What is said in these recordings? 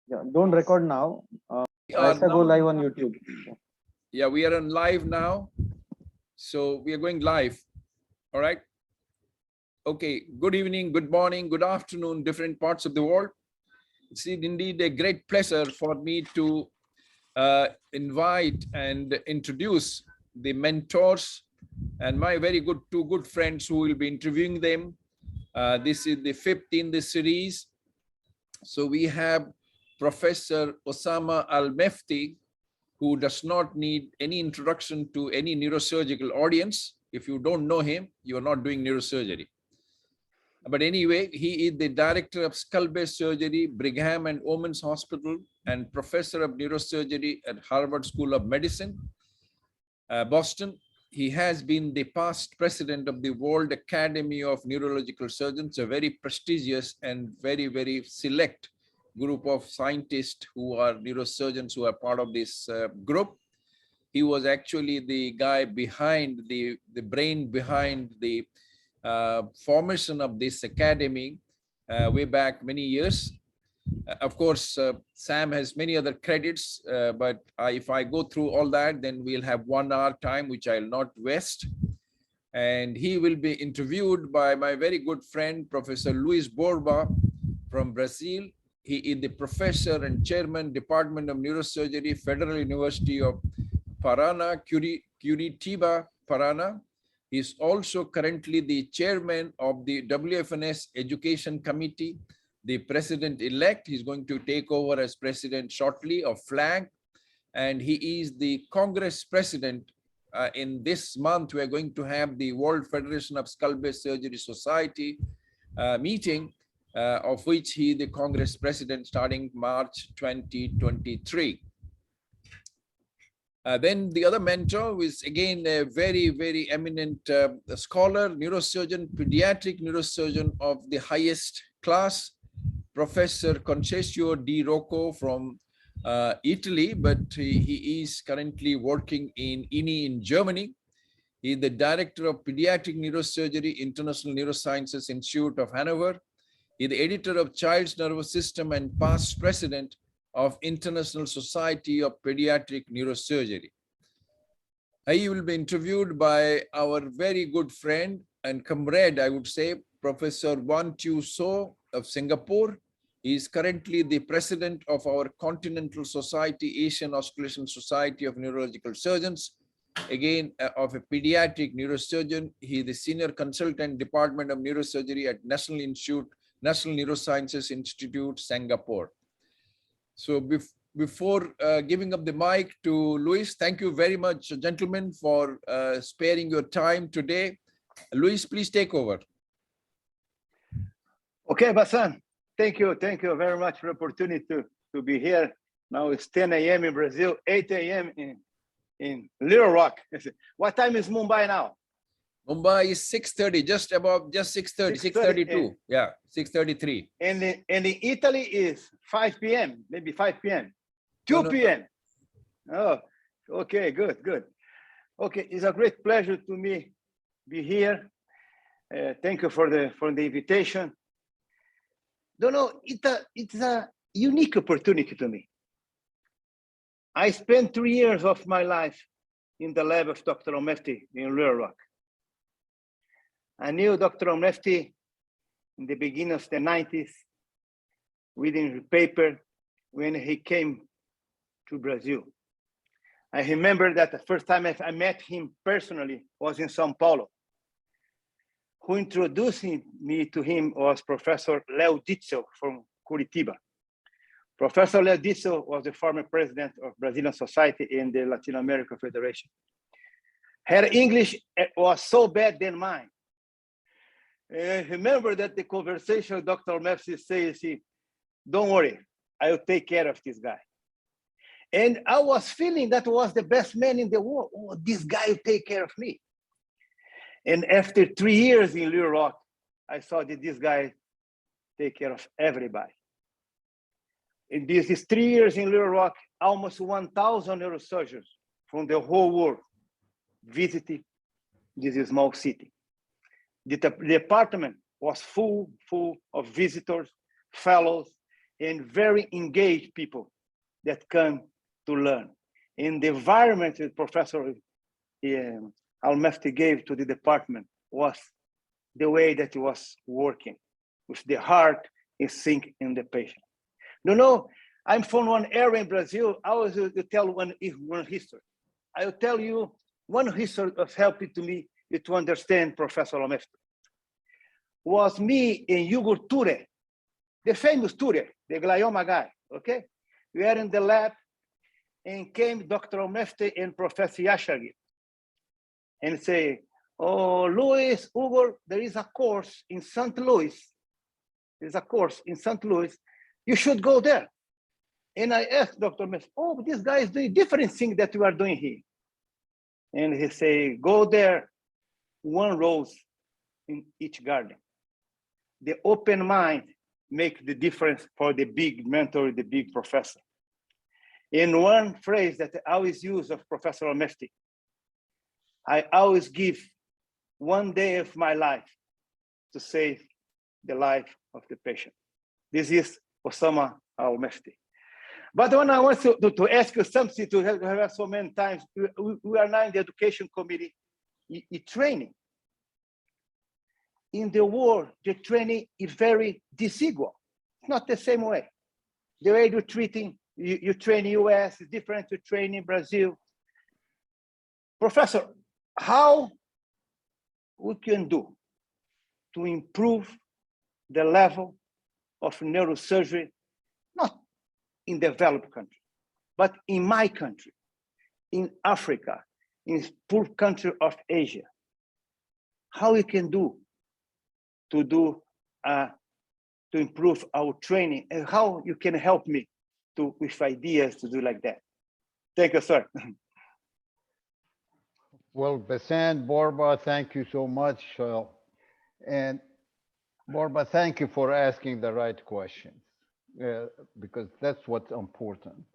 Yeah, don't record now. Go live on YouTube. Yeah, we are on live now. So we are going live. All right. Okay. Good evening, good morning, good afternoon, different parts of the world. It's indeed a great pleasure for me to invite and introduce the mentors and my very good two good friends who will be interviewing them. This is the 5th in the series. So we have Professor Osama Al-Mefti, who does not need any introduction to any neurosurgical audience. If you don't know him, you are not doing neurosurgery. But anyway, he is the director of skull-based surgery, Brigham and Women's Hospital, and professor of neurosurgery at Harvard School of Medicine, Boston. He has been the past president of the World Academy of Neurological Surgeons, a very prestigious and very, very select group of scientists who are neurosurgeons who are part of this group. He was actually the guy behind the brain behind the formation of this academy way back many years. Of course, Sam has many other credits, but if I go through all that, then we'll have 1 hour time, which I'll not waste. And he will be interviewed by my very good friend, Professor Luis Borba from Brazil. He is the professor and chairman, Department of Neurosurgery, Federal University of Paraná, Curitiba, Paraná. He is also currently the chairman of the WFNS Education Committee, the president-elect. He's going to take over as president shortly of FLAG. And he is the Congress president. In this month, we're going to have the World Federation of Skull-Based Surgery Society meeting, of which he is the Congress president starting March 2023. Then the other mentor is again a very, very eminent scholar, neurosurgeon, pediatric neurosurgeon of the highest class, Professor Concesio Di Rocco from Italy, but he is currently working in INI in Germany. He is the director of Pediatric Neurosurgery, International Neurosciences Institute of Hanover. He is the editor of Child's Nervous System and past president of International Society of Pediatric Neurosurgery. He will be interviewed by our very good friend and comrade, I would say, Professor Wan Chiu So of Singapore. He is currently the president of our Continental Society, Asian Osculation Society of Neurological Surgeons, again of a pediatric neurosurgeon. He is the senior consultant, Department of Neurosurgery at National Neurosciences Institute, Singapore. So before giving up the mic to Luis, thank you very much, gentlemen, for sparing your time today. Luis, please take over. Okay, Bassan, thank you very much for the opportunity to be here. Now it's 10 a.m. in Brazil, 8 a.m. in Little Rock. What time is Mumbai now? Mumbai is 6:30, just 6:30, 6:32. Yeah, 6:33. And in Italy is 5 p.m., maybe 5 p.m., 2 p.m. Oh, okay, good. Okay, it's a great pleasure to me be here. Thank you for the invitation. Don't know, it's a unique opportunity to me. I spent 3 years of my life in the lab of Dr. Al-Mefti in Little Rock. I knew Dr. Al-Mefti in the beginning of the 90s, reading the paper when he came to Brazil. I remember that the first time I met him personally was in São Paulo. Who introduced me to him was Professor Leo Ditzel from Curitiba. Professor Leo Ditzel was the former president of Brazilian Society in the Latin American Federation. Her English was so bad than mine. Remember that the conversation Dr. Al-Mefti says, don't worry, I'll take care of this guy. And I was feeling that was the best man in the world. Oh, this guy will take care of me. And after 3 years in Little Rock, I saw that this guy take care of everybody. In these 3 years in Little Rock, almost 1,000 neurosurgeons from the whole world visited this small city. The department was full of visitors, fellows, and very engaged people that come to learn. And the environment that Professor Al-Mufti gave to the department was the way that he was working with the heart and think in the patient. You know, I'm from one area in Brazil. I always tell one history. I will tell you one history of helping to me to understand Professor Al-Mufti. Was me and Hugo Ture, the famous Ture, the glioma guy, okay? We are in the lab and came Dr. Al-Mufti and Professor Yashagi and say, oh, Luis, Hugo, there is a course in St. Louis. There's a course in St. Louis. You should go there. And I asked Dr. Al-Mufti, oh, this guy is doing different things that you are doing here. And he say, go there, one rose in each garden. The open mind make the difference for the big mentor, the big professor. In one phrase that I always use of Professor Al-Mufti, I always give one day of my life to save the life of the patient. This is Osama Al-Mufti. But when I want to ask you something, to have so many times, we are now in the education committee, training. In the world, the training is very disequal. It's not the same way. The way you treating, you train in US is different to train in Brazil. Professor, how we can do to improve the level of neurosurgery, not in developed countries, but in my country, in Africa, in poor country of Asia? How we can do to improve our training, and how you can help me with ideas to do like that? Thank you, sir. Well, Bassam, Borba, thank you so much. And Borba, thank you for asking the right questions, because that's what's important.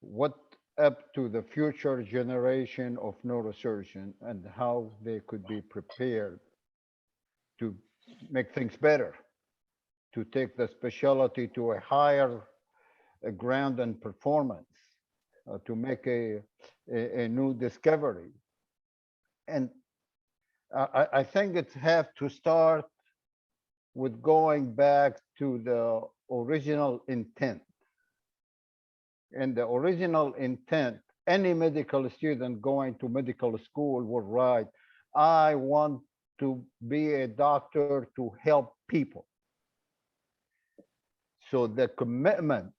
What up to the future generation of neurosurgeons and how they could be prepared to make things better, to take the specialty to a higher ground and performance, to make a new discovery. And I think it have to start with going back to the original intent. And the original intent, any medical student going to medical school will write, I want to be a doctor to help people. So the commitment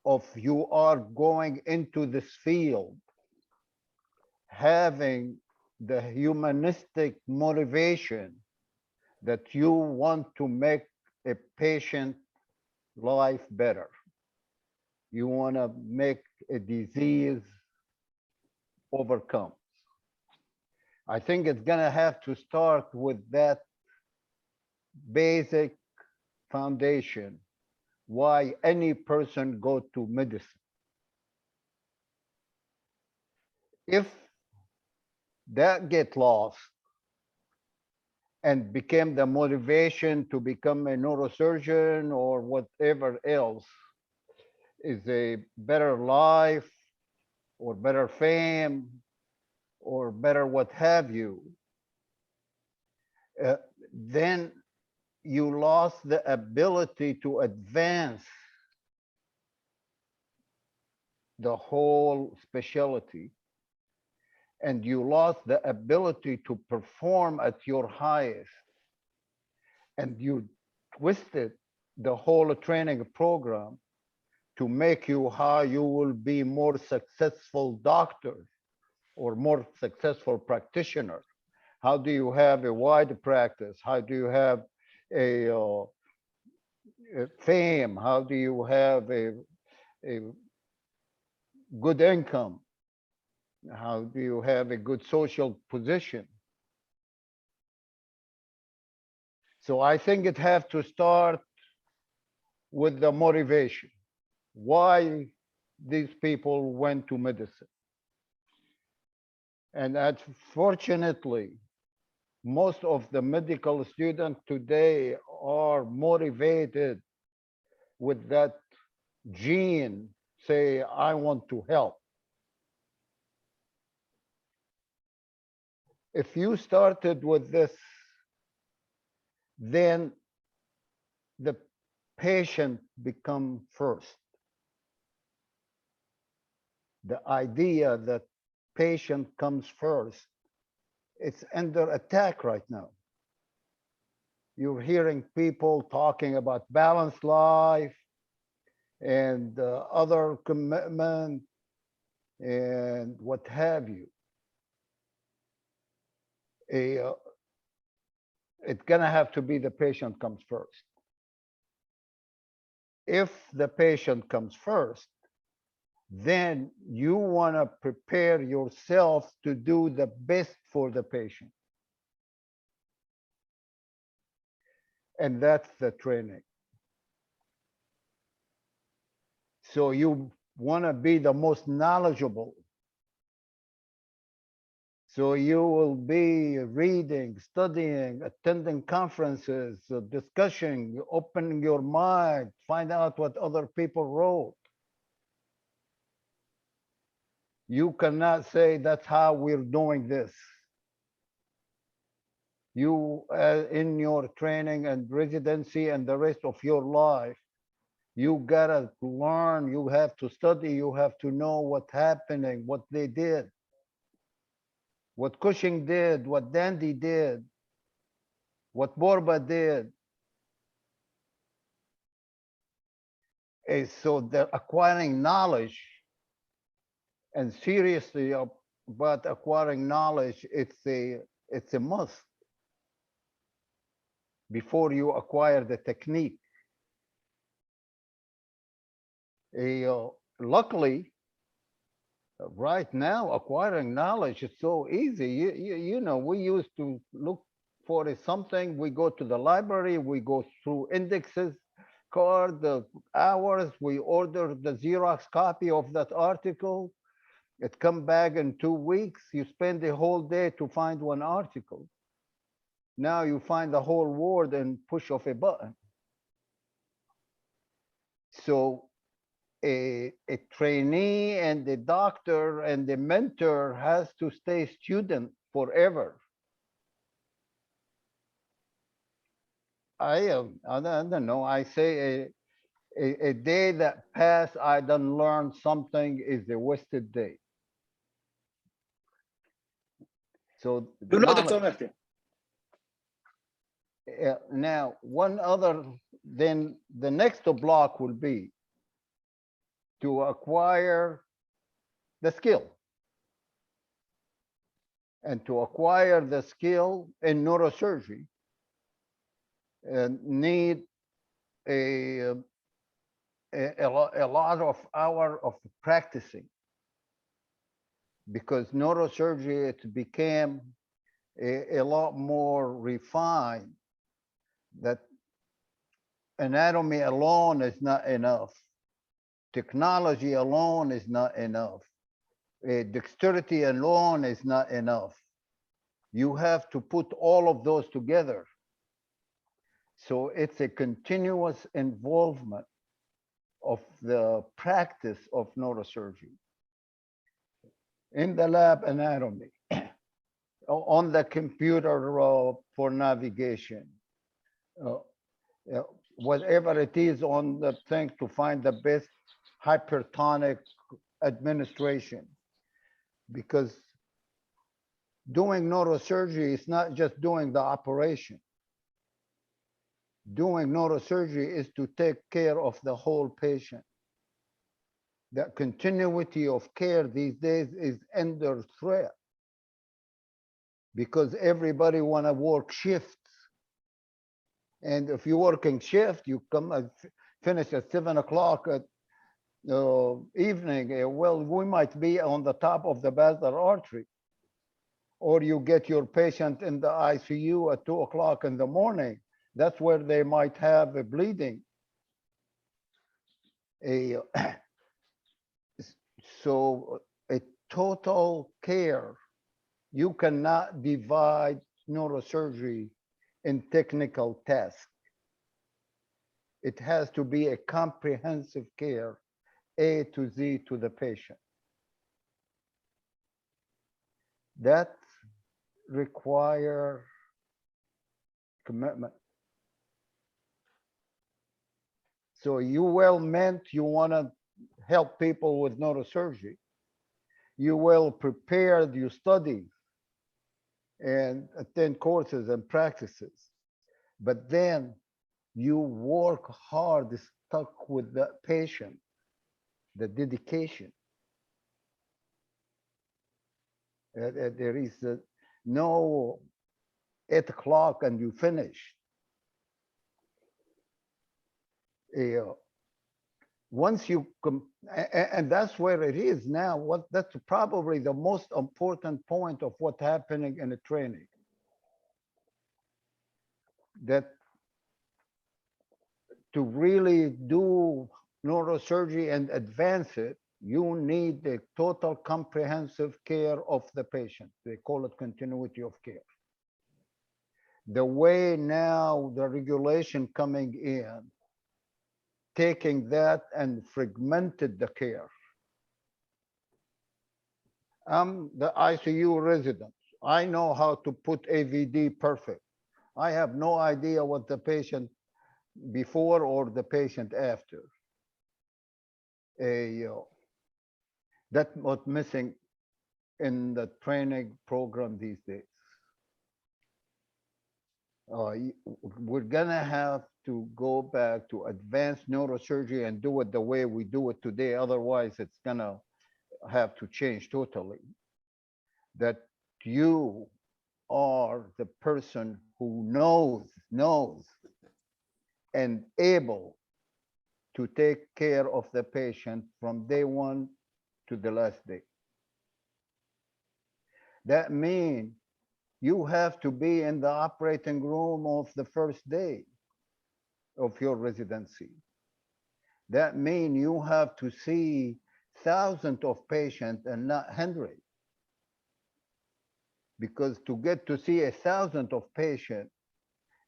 of you are going into this field, having the humanistic motivation that you want to make a patient life better. You want to make a disease overcome. I think it's going to have to start with that basic foundation, why any person go to medicine. If that get lost and became the motivation to become a neurosurgeon or whatever else, is a better life or better fame or better what have you, then you lost the ability to advance the whole specialty, and you lost the ability to perform at your highest, and you twisted the whole training program to make you how you will be more successful doctor or more successful practitioner. How do you have a wide practice? How do you have a fame? How do you have a good income? How do you have a good social position? So I think it has to start with the motivation. Why these people went to medicine. And unfortunately, most of the medical students today are motivated with that gene, say, I want to help. If you started with this, then the patient become first. The idea that patient comes first, it's under attack right now. You're hearing people talking about balanced life and other commitment and what have you. It's gonna have to be the patient comes first. If the patient comes first, then you want to prepare yourself to do the best for the patient. And that's the training. So you want to be the most knowledgeable. So you will be reading, studying, attending conferences, discussing, opening your mind, find out what other people wrote. You cannot say that's how we're doing this. You, in your training and residency and the rest of your life, you gotta learn, you have to study, you have to know what's happening, what they did, what Cushing did, what Dandy did, what Borba did. So they're acquiring knowledge, and seriously about acquiring knowledge, it's a must before you acquire the technique. Luckily, right now, acquiring knowledge is so easy. You know, we used to look for something. We go to the library, we go through indexes, card, the hours, we order the Xerox copy of that article. It come back in 2 weeks. You spend the whole day to find one article. Now you find the whole world and push of a button. So a trainee and the doctor and the mentor has to stay student forever. I don't know. I say a day that pass, I don't learn something is a wasted day. So You know, Dr. knowledge. Murthy. Now, one other, then the next block will be to acquire the skill. And to acquire the skill in neurosurgery, need a lot of hours of practicing, because neurosurgery, it became a lot more refined, that anatomy alone is not enough. Technology alone is not enough. Dexterity alone is not enough. You have to put all of those together. So it's a continuous involvement of the practice of neurosurgery in the lab anatomy, on the computer for navigation, whatever it is on the thing to find the best hypertonic administration. Because doing neurosurgery is not just doing the operation. Doing neurosurgery is to take care of the whole patient. That continuity of care these days is under threat, because everybody want to work shifts. And if you're working shift, you come finish at 7 o'clock at evening. Well, we might be on the top of the basilar artery, or you get your patient in the ICU at 2 o'clock in the morning. That's where they might have a bleeding. So a total care, you cannot divide neurosurgery in technical tasks. It has to be a comprehensive care, A to Z to the patient. That require commitment. So you well meant, you want to help people with neurosurgery. You well prepared, you study and attend courses and practices. But then you work hard, stuck with the patient, the dedication. There is no 8 o'clock and you finish. Once you and that's where it is now. That's probably the most important point of what's happening in the training. That to really do neurosurgery and advance it, you need the total comprehensive care of the patient. They call it continuity of care. The way now the regulation coming in, taking that and fragmented the care. I'm the ICU resident. I know how to put AVD perfect. I have no idea what the patient before or the patient after. That's what's missing in the training program these days. We're gonna have to go back to advanced neurosurgery and do it the way we do it today. Otherwise, it's gonna have to change totally. That you are the person who knows and able to take care of the patient from day one to the last day. That means you have to be in the operating room of the first day of your residency. That means you have to see thousands of patients and not hundreds. Because to get to see 1,000 of patients,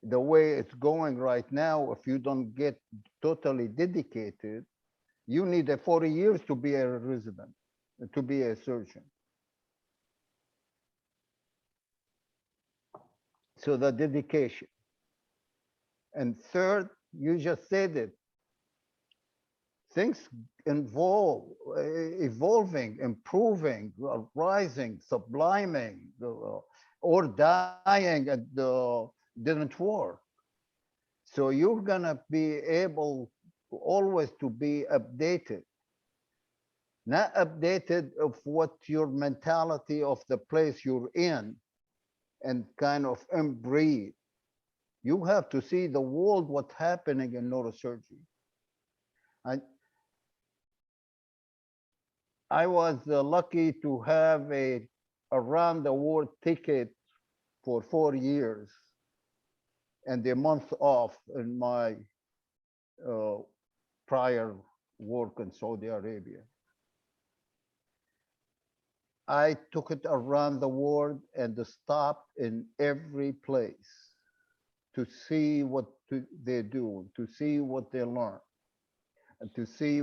the way it's going right now, if you don't get totally dedicated, you need 40 years to be a resident, to be a surgeon. So the dedication. And third, you just said it. Things involve evolving, improving, rising, subliming, or dying and didn't work. So you're gonna be able always to be updated. Not updated of what your mentality of the place you're in and kind of inbreed. You have to see the world, what's happening in neurosurgery. I was lucky to have a around the world ticket for 4 years and a month off in my prior work in Saudi Arabia. I took it around the world and stopped in every place to see what they do, to see what they learn, and to see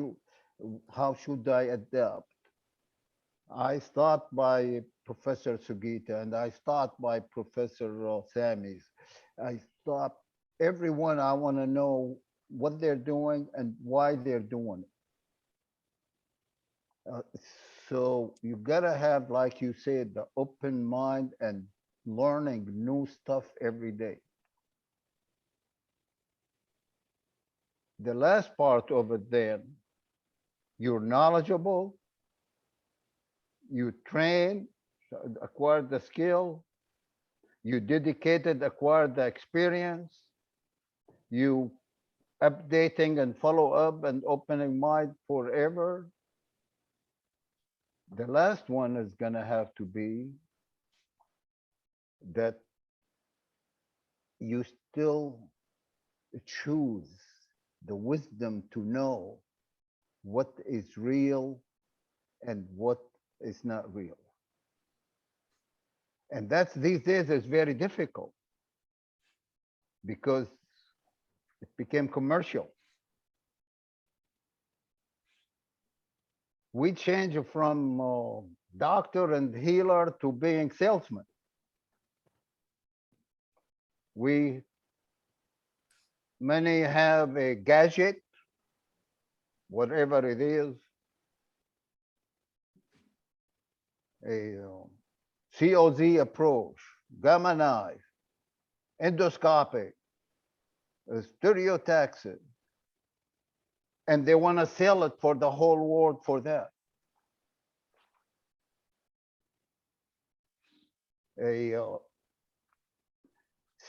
how should I adapt. I start by Professor Sugita and I start by Professor Samis. I start everyone. I want to know what they're doing and why they're doing it. So you gotta have, like you said, the open mind and learning new stuff every day. The last part of it then, you're knowledgeable, you train, acquire the skill, you dedicated, acquire the experience, you updating and follow up and opening mind forever. The last one is gonna have to be that you still choose the wisdom to know what is real and what is not real. And that's these days is very difficult because it became commercial. We change from doctor and healer to being salesman. Many have a gadget, whatever it is, a COZ approach, gamma knife, endoscopic, stereotaxis, and they want to sell it for the whole world for that.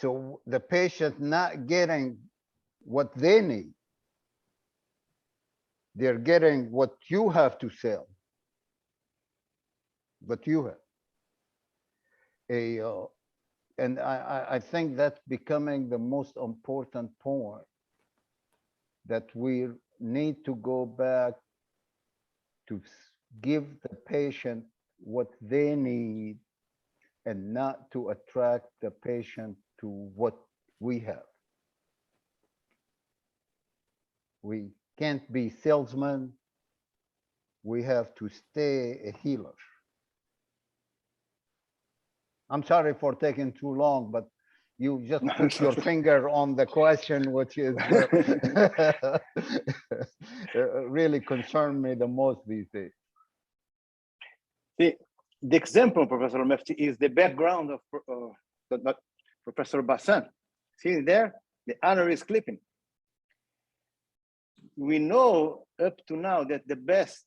So the patient not getting what they need. They're getting what you have to sell. But you have. And I think that's becoming the most important point, that we need to go back to give the patient what they need and not to attract the patient to what we have. We can't be salesmen. We have to stay a healer. I'm sorry for taking too long, but you just put your finger on the question, which is really concerned me the most these days. The example, Professor Mefti, is the background of Professor Bassan. See there, the honor is clipping. We know up to now that the best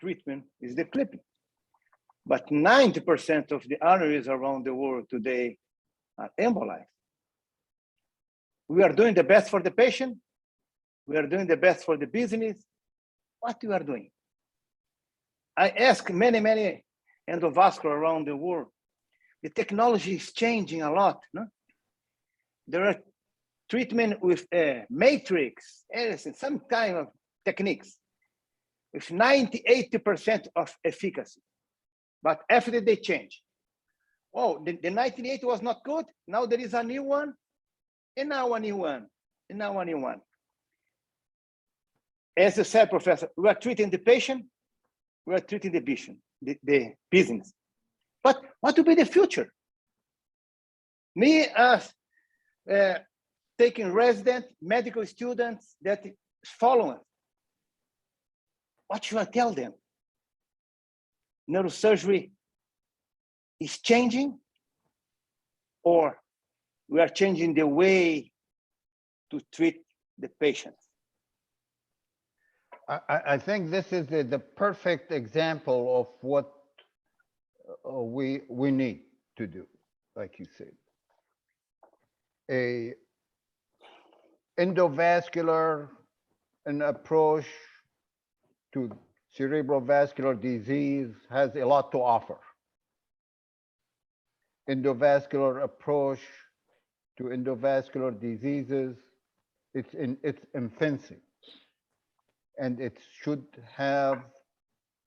treatment is the clipping. But 90% of the arteries around the world today are embolized. We are doing the best for the patient. We are doing the best for the business. What we are doing? I ask many endovascular around the world. The technology is changing a lot. No? There are treatment with a matrix, some kind of techniques with 90–80% of efficacy. But after they change, oh, the 98 was not good. Now there is a new one, and now a new one, and now a new one. As you said, Professor, we are treating the patient, we are treating the patient, the business. But what will be the future? Me as taking resident medical students that follow us, what should I tell them? Neurosurgery is changing, or we are changing the way to treat the patients? I think this is the perfect example of what we need to do, like you said. A endovascular an approach to cerebrovascular disease has a lot to offer. Endovascular approach to endovascular diseases, it's in its infancy, and it should have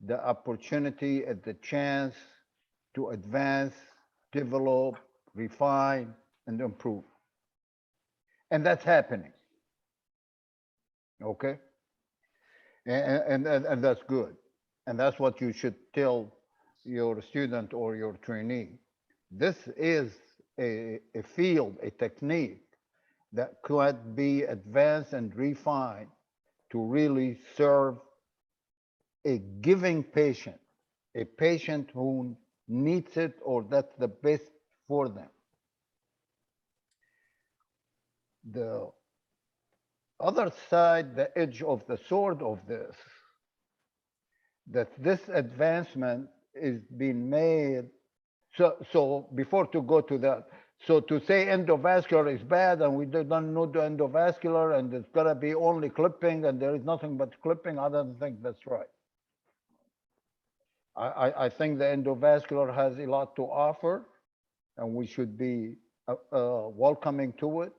the opportunity and the chance to advance, develop, refine, and improve. And that's happening. Okay? And that's good. And that's what you should tell your student or your trainee. This is a field, a technique that could be advanced and refined to really serve a giving patient, a patient who needs it or that's the best for them. The other side, the edge of the sword of this, that this advancement is being made. So before to go to that, so to say endovascular is bad and we don't know the endovascular and it's gonna be only clipping and there is nothing but clipping, I don't think that's right. I think the endovascular has a lot to offer and we should be welcoming to it.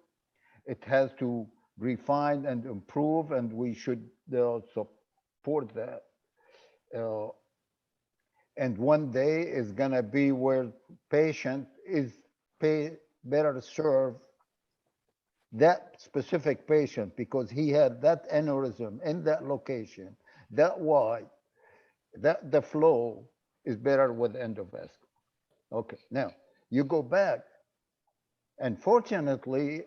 It has to refine and improve and we should support that. And one day is gonna be where patient is better served, that specific patient, because he had that aneurysm in that location, that wide, that the flow is better with endovascular. Okay, now you go back, and fortunately,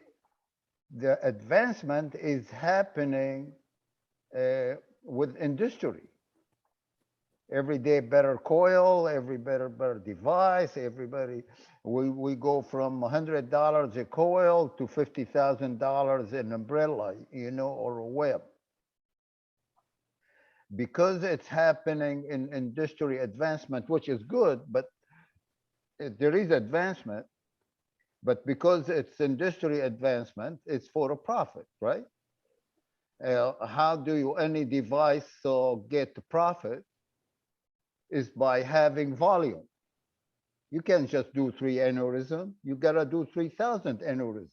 the advancement is happening with industry. Every day better coil, every better device, everybody, we go from $100 a coil to $50,000 an umbrella, you know, or a web. Because it's happening in industry advancement, which is good, but there is advancement, but because it's industry advancement, it's for a profit, right? How do you, any device get profit? Is by having volume. You can't just do 3 aneurysm, you gotta do 3,000 aneurysm.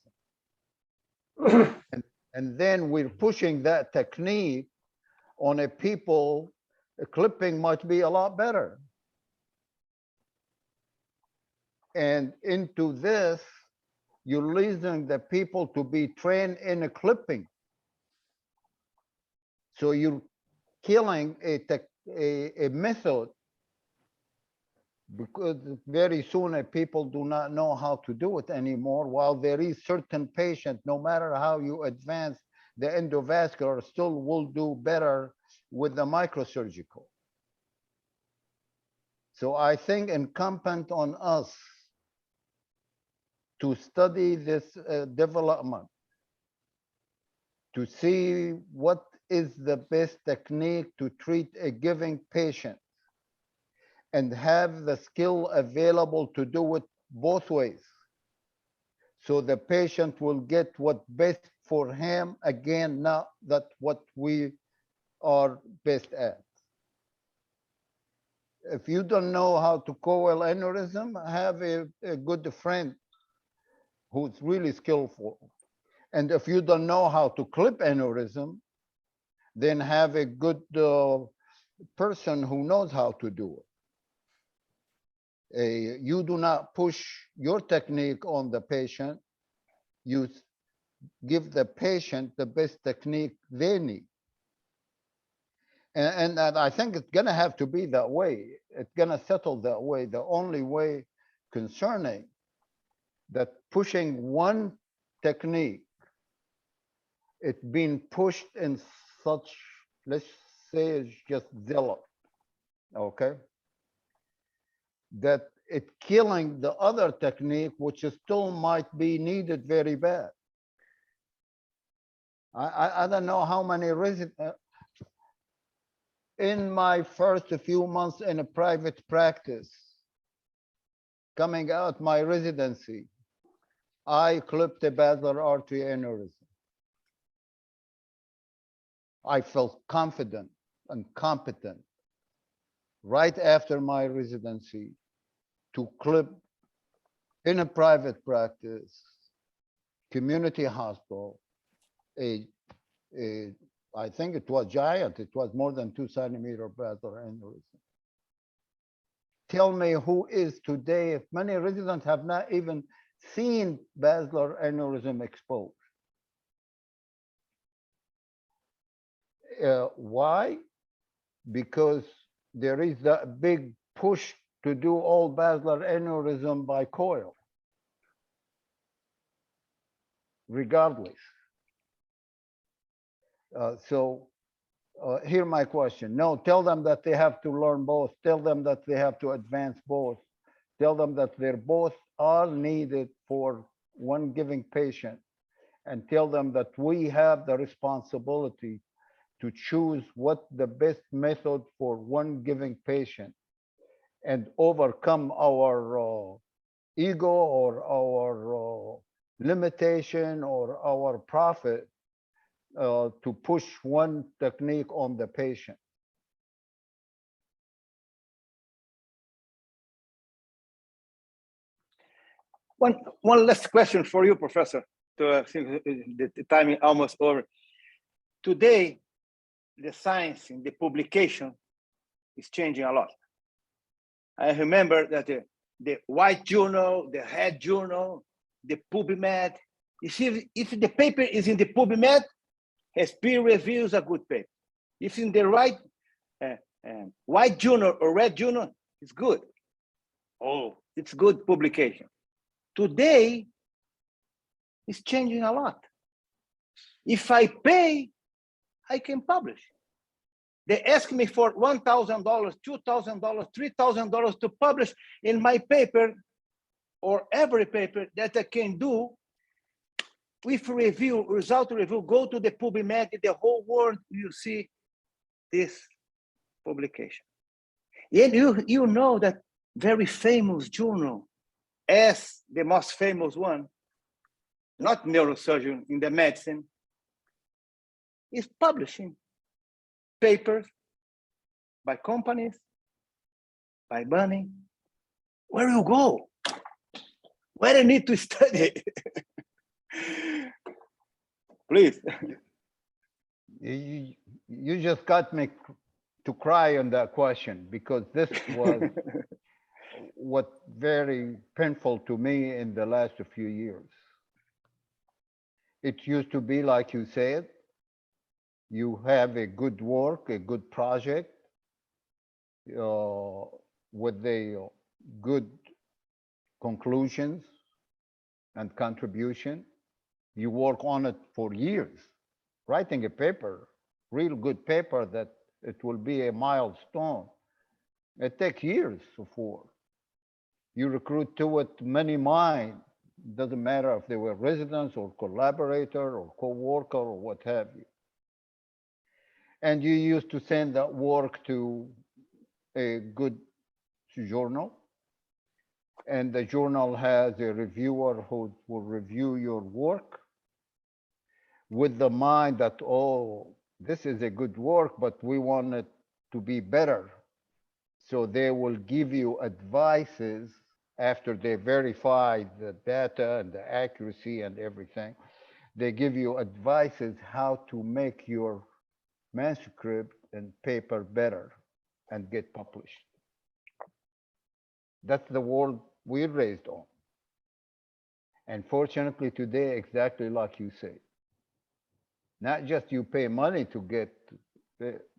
And then we're pushing that technique on a people, clipping might be a lot better. And into this, you're leading the people to be trained in a clipping. So you're killing a method, because very soon people do not know how to do it anymore, while there is certain patient, no matter how you advance the endovascular, still will do better with the microsurgical. So I think incumbent on us to study this development, to see what is the best technique to treat a given patient, and have the skill available to do it both ways. So the patient will get what best for him, again, not that what we are best at. If you don't know how to coil aneurysm, have a good friend who's really skillful. And if you don't know how to clip aneurysm, then have a good person who knows how to do it. You do not push your technique on the patient, you give the patient the best technique they need. And I think it's gonna have to be that way. It's gonna settle that way. The only way concerning that pushing one technique, it's being pushed in such, let's say it's just zealot, okay? That it's killing the other technique, which is still might be needed very bad. I don't know how many residents, in my first few months in a private practice, coming out my residency, I clipped a basilar artery aneurysm. I felt confident and competent right after my residency to clip in a private practice, community hospital, I think it was giant, it was more than 2 centimeter basilar aneurysm. Tell me who is today, if many residents have not even seen basilar aneurysm exposed. Why? Because there is that big push to do all basilar aneurysm by coil, regardless. Here my question. No, tell them that they have to learn both. Tell them that they have to advance both. Tell them that they're both are needed for one given patient. And tell them that we have the responsibility to choose what the best method for one given patient, and overcome our ego or our limitation or our profit to push one technique on the patient. One last question for you, Professor. I think the time is almost over. Today, the science in the publication is changing a lot. I remember that the white journal, the red journal, the PubMed. If the paper is in the PubMed, has peer reviews, a good paper. If in the right white journal or red journal, it's good. Oh, it's good publication. Today, it's changing a lot. If I pay, I can publish. They ask me for $1,000, $2,000, $3,000 to publish in my paper or every paper that I can do with review, result review, go to the PubMed, the whole world, you see this publication. And you know that very famous journal, as the most famous one, not neurosurgery in the medicine, is publishing papers by companies, by money. Where you go? Where I need to study? Please. You just got me to cry on that question, because this was what very painful to me in the last few years. It used to be like you said, you have a good work, a good project, with the good conclusions and contribution. You work on it for years, writing a paper, real good paper that it will be a milestone. It takes years for. You recruit to it many minds. Doesn't matter if they were residents or collaborator or co-worker or what have you. And you used to send that work to a good journal. And the journal has a reviewer who will review your work with the mind that, oh, this is a good work, but we want it to be better. So they will give you advices after they verify the data and the accuracy and everything. They give you advices how to make your manuscript and paper better and get published. That's the world we're raised on. And fortunately today, exactly like you say, not just you pay money to get,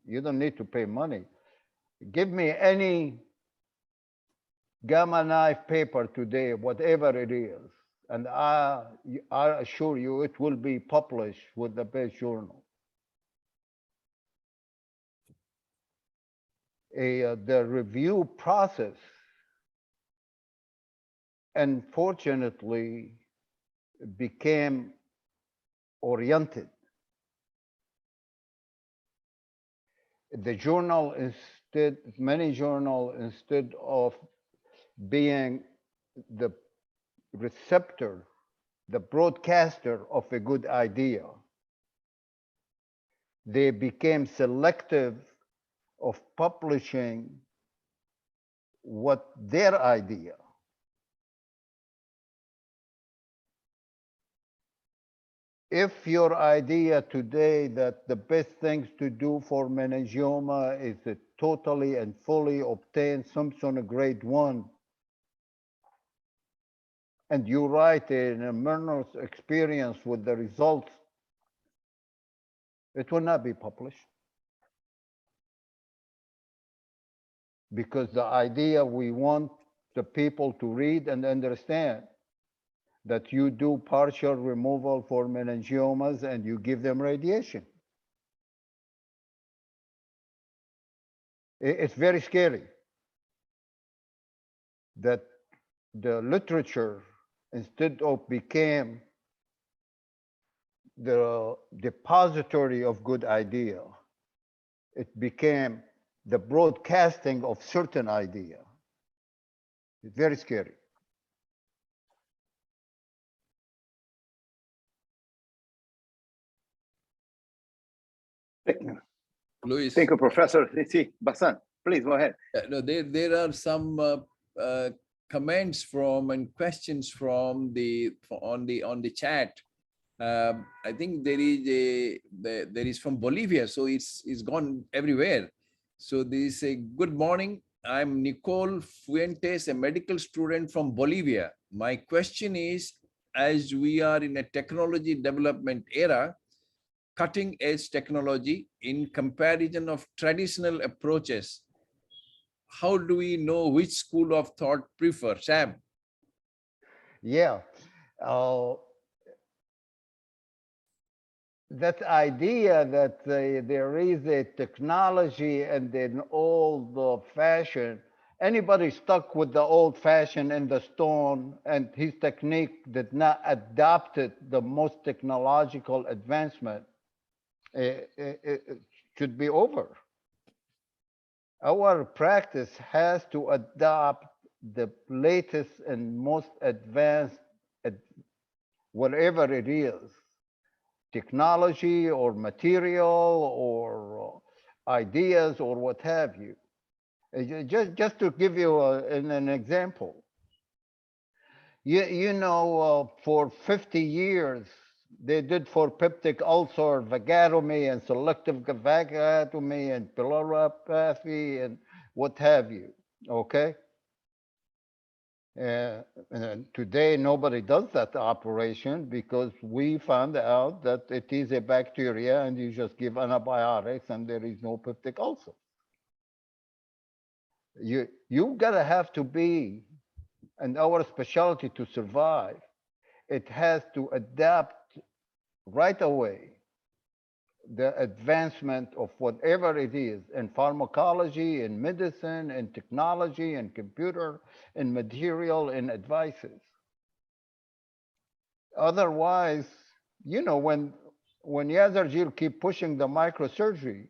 you don't need to pay money. Give me any gamma knife paper today, whatever it is, and I assure you it will be published with the best journal. The review process, unfortunately, became oriented. The journal instead, many journals, instead of being the receptor, the broadcaster of a good idea, they became selective of publishing what their idea. If your idea today that the best things to do for meningioma is to totally and fully obtain Simpson grade 1, and you write an immense experience with the results, it will not be published. Because the idea we want the people to read and understand that you do partial removal for meningiomas and you give them radiation. It's very scary that the literature, instead of became the depository of good idea, it became the broadcasting of certain idea. It's very scary. Luis. Thank you, Professor. See, Basan, please go ahead. No, there are some comments from and questions from on the chat. I think there is from Bolivia, so it's gone everywhere. So there is a good morning I'm Nicole Fuentes, a medical student from Bolivia. My question is, as we are in a technology development era, cutting edge technology in comparison of traditional approaches, how do we know which school of thought prefer? Sam? Yeah. Uh, that idea that there is a technology and an old fashioned, anybody stuck with the old fashioned and the stone and his technique did not adopted the most technological advancement, it should be over. Our practice has to adopt the latest and most advanced, whatever it is, technology or material or ideas or what have you. Just to give you an example, for 50 years, they did for peptic ulcer, vagotomy and selective vagotomy and pyloropathy and what have you, okay? And today, nobody does that operation because we found out that it is a bacteria and you just give antibiotics and there is no peptic ulcer. You gotta have to be, and our specialty to survive, it has to adapt right away the advancement of whatever it is in pharmacology, in medicine, in technology, in computer, in material, in advices. Otherwise, when Yazarjil keep pushing the microsurgery,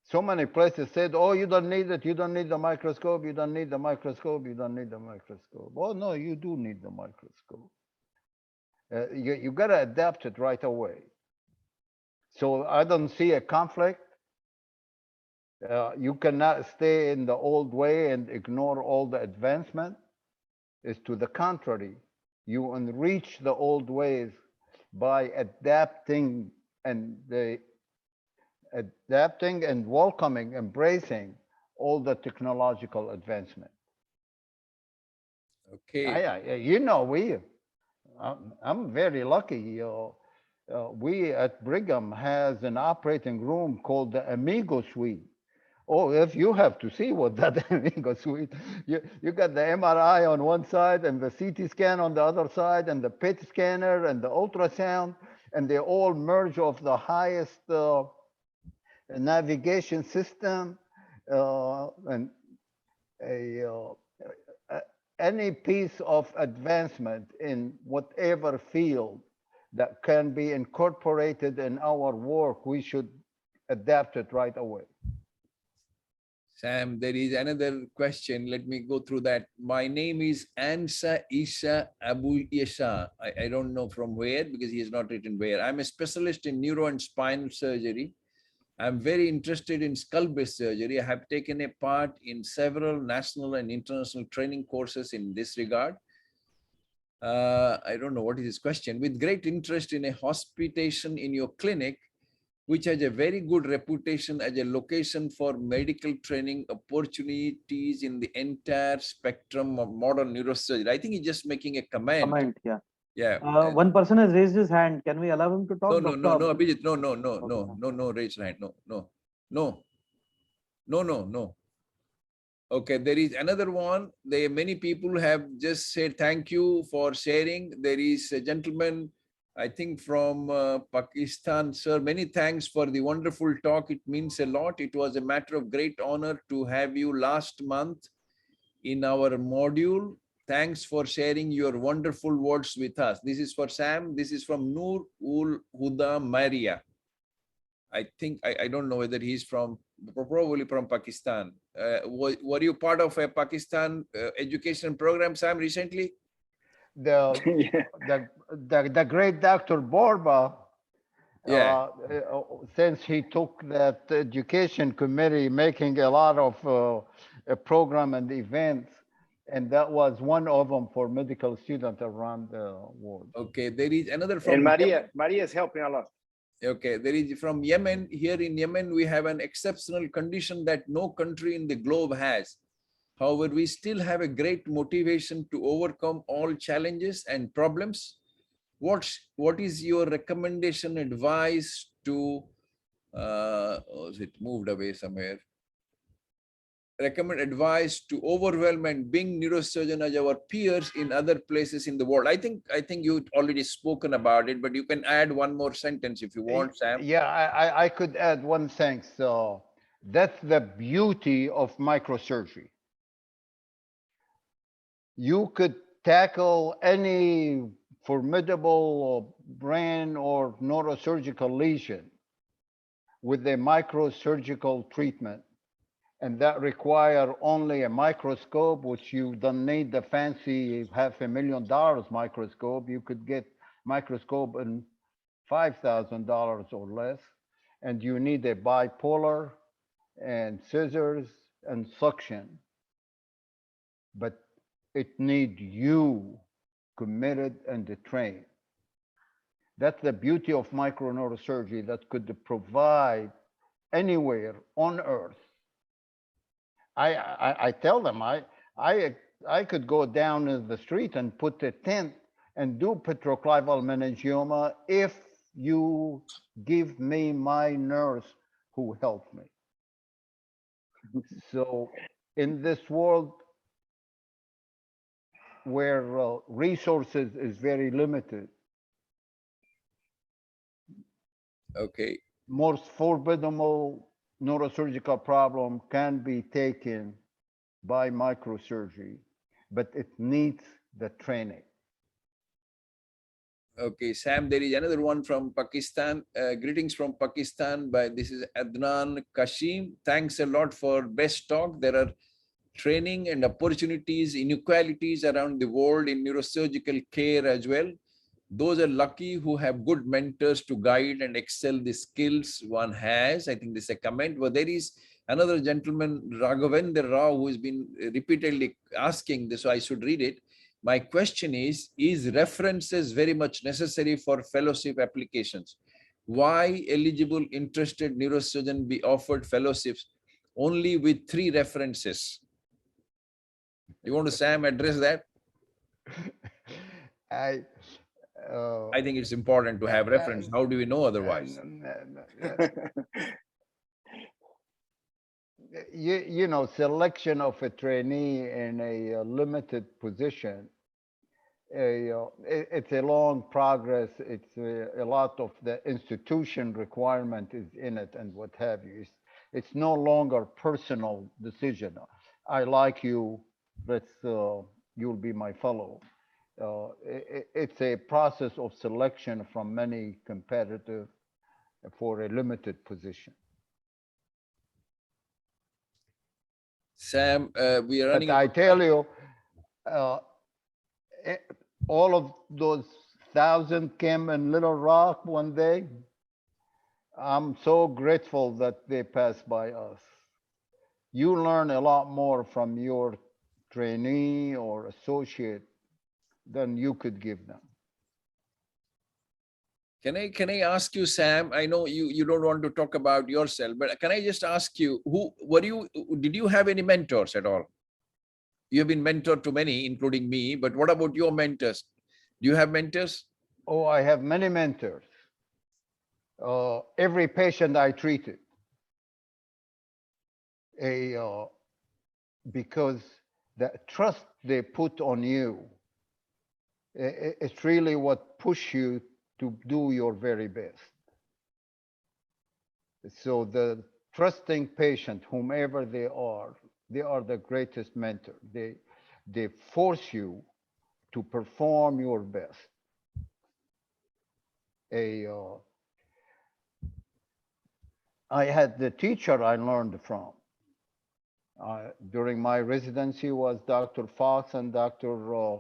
so many places said, oh, you don't need it, you don't need the microscope, you don't need the microscope, you don't need the microscope. Oh, no, you do need the microscope. You got to adapt it right away. So I don't see a conflict. You cannot stay in the old way and ignore all the advancement. It's to the contrary. You enrich the old ways by adapting and welcoming, embracing all the technological advancement. Okay. I'm very lucky. We at Brigham has an operating room called the Amigo Suite. Oh, if you have to see what that Amigo Suite, you got the MRI on one side and the CT scan on the other side and the PET scanner and the ultrasound, and they all merge of the highest navigation system and any piece of advancement in whatever field that can be incorporated in our work, we should adapt it right away. Sam, there is another question. Let me go through that. My name is Ansa Isa Abu Yesha. I don't know from where because he has not written where. I'm a specialist in neuro and spinal surgery. I'm very interested in skull-based surgery. I have taken a part in several national and international training courses in this regard. I don't know what is his question. With great interest in a hospitation in your clinic, which has a very good reputation as a location for medical training opportunities in the entire spectrum of modern neurosurgery. I think he's just making a comment. Yeah. Yeah. One person has raised his hand. Can we allow him to talk? No, Abhijit. No, raise hand. No. Okay, there is another one. Many people have just said thank you for sharing. There is a gentleman, I think from Pakistan. Sir, many thanks for the wonderful talk. It means a lot. It was a matter of great honor to have you last month in our module. Thanks for sharing your wonderful words with us. This is for Sam. This is from Noor ul Huda Maria. I think, I don't know whether he's probably from Pakistan. Were you part of a Pakistan education program, Sam, recently? The great Dr. Borba, since he took that education committee, making a lot of a program and events, and that was one of them for medical students around the world. Okay, there is another from... And Maria is helping a lot. Okay, there is from Yemen. Here in Yemen, we have an exceptional condition that no country in the globe has. However, we still have a great motivation to overcome all challenges and problems. What is your recommendation, advice to, oh, is it moved away somewhere? Recommend advice to overwhelm and being neurosurgeon as our peers in other places in the world. I think you already spoken about it, but you can add one more sentence if you want, Sam. Yeah, I could add one thing. So that's the beauty of microsurgery. You could tackle any formidable brain or neurosurgical lesion with a microsurgical treatment, and that require only a microscope, which you don't need the fancy $500,000 microscope. You could get microscope in $5,000 or less, and you need a bipolar and scissors and suction, but it need you committed and trained. That's the beauty of microneurosurgery that could provide anywhere on earth. I tell them I could go down in the street and put a tent and do petroclival meningioma if you give me my nurse who helped me. So in this world where resources is very limited, Okay. most formidable neurosurgical problem can be taken by microsurgery, but it needs the training. Okay, Sam, there is another one from Pakistan. Greetings from Pakistan. This is Adnan Kashim. Thanks a lot for best talk. There are training and opportunities, inequalities around the world in neurosurgical care as well. Those are lucky who have good mentors to guide and excel the skills one has. I think this is a comment. But there is another gentleman, Raghavendra Rao, who has been repeatedly asking this, so I should read it. My question is references very much necessary for fellowship applications? Why eligible interested neurosurgeon be offered fellowships only with 3 references? You want to, Sam, address that? I I think it's important to have reference. How do we know otherwise? You know, selection of a trainee in a limited position, it's a long progress. It's a lot of the institution requirement is in it and what have you. It's no longer personal decision. I like you, you'll be my fellow. It's a process of selection from many competitive for a limited position. Sam, we are running. But I tell you, all of those 1,000 came in Little Rock one day. I'm so grateful that they passed by us. You learn a lot more from your trainee or associate than you could give them. Can I ask you, Sam? I know you don't want to talk about yourself, but can I just ask you, did you have any mentors at all? You have been mentored to many, including me, but what about your mentors? Do you have mentors? Oh, I have many mentors. Every patient I treated, because the trust they put on you, it's really what push you to do your very best. So the trusting patient, whomever they are the greatest mentor. They force you to perform your best. I had the teacher I learned from during my residency was Dr. Fox and Dr.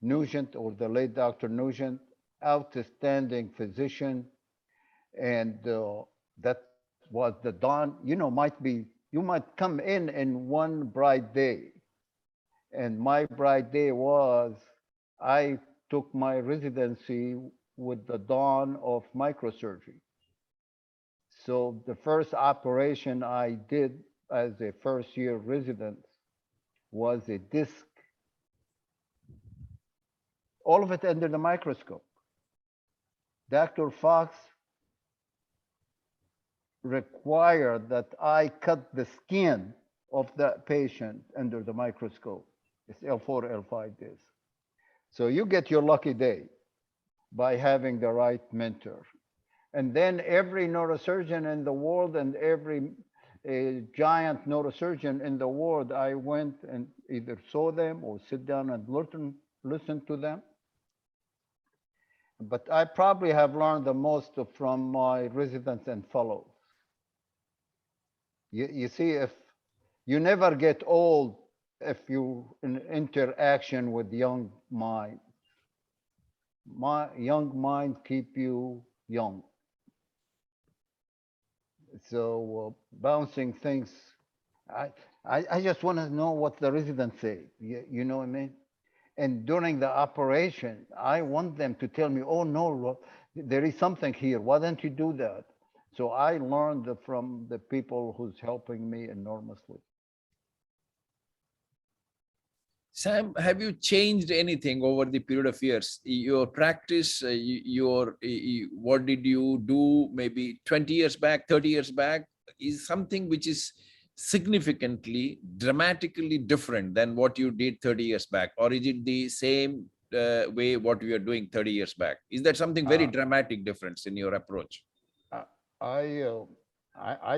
Nugent, or the late Dr. Nugent, outstanding physician. And that was the dawn, you might come in one bright day. And my bright day was, I took my residency with the dawn of microsurgery. So the first operation I did as a first-year resident was a disc, all of it under the microscope. Dr. Fox required that I cut the skin of that patient under the microscope. It's L4, L5 disc. So you get your lucky day by having the right mentor. And then every neurosurgeon in the world and every giant neurosurgeon in the world, I went and either saw them or sit down and listen to them. But I probably have learned the most from my residents and fellows. You see, if you never get old if you in interaction with young minds. My young mind keep you young. So bouncing things, I just want to know what the residents say. You know what I mean? And during the operation, I want them to tell me, oh no, there is something here. Why don't you do that? So I learned from the people who's helping me enormously. Sam, have you changed anything over the period of years? Your practice, what did you do maybe 20 years back, 30 years back, is something which is significantly, dramatically different than what you did 30 years back? Or is it the same way what we are doing 30 years back? Is that something very dramatic difference in your approach? I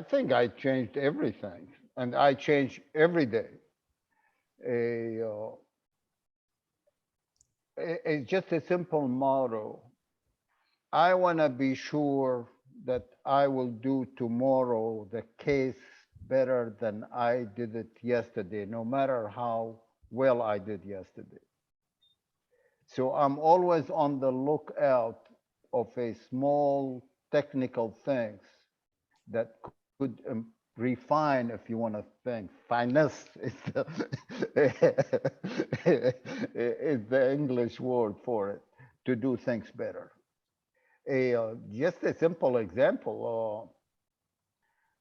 think I changed everything, and I change every day. It's just a simple motto. I want to be sure that I will do tomorrow the case better than I did it yesterday, no matter how well I did yesterday. So I'm always on the lookout of a small technical things that could refine, if you want to think. Finesse is the English word for it, to do things better. Just a simple example.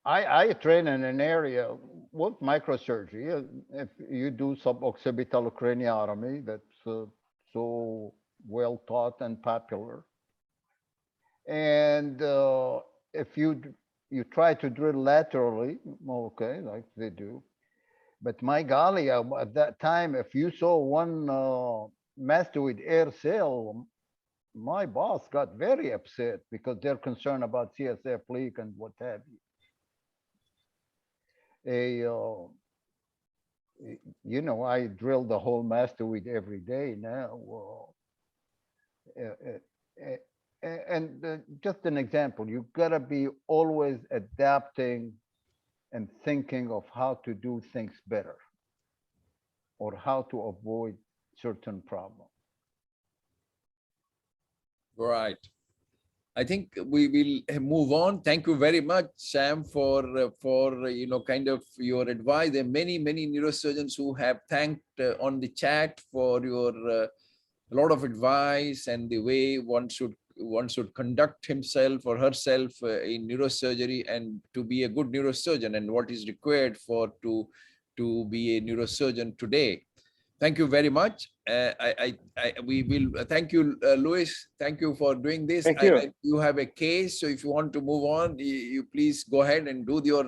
I train in an area with microsurgery. If you do suboccipital craniotomy, that's so well taught and popular. And if you try to drill laterally, okay, like they do. But my golly, at that time, if you saw one mastoid air cell, my boss got very upset because they're concerned about CSF leak and what have you. You know, I drill the whole mastoid every day now. And just an example, you've got to be always adapting and thinking of how to do things better or how to avoid certain problems. Right. I think we will move on. Thank you very much, Sam, for kind of your advice. There are many neurosurgeons who have thanked on the chat for your lot of advice and the way one should conduct himself or herself in neurosurgery and to be a good neurosurgeon and what is required to be a neurosurgeon today. Thank you very much. We will thank you, Louis. Thank you for doing this. Thank you. You have a case, so if you want to move on, you please go ahead and do your.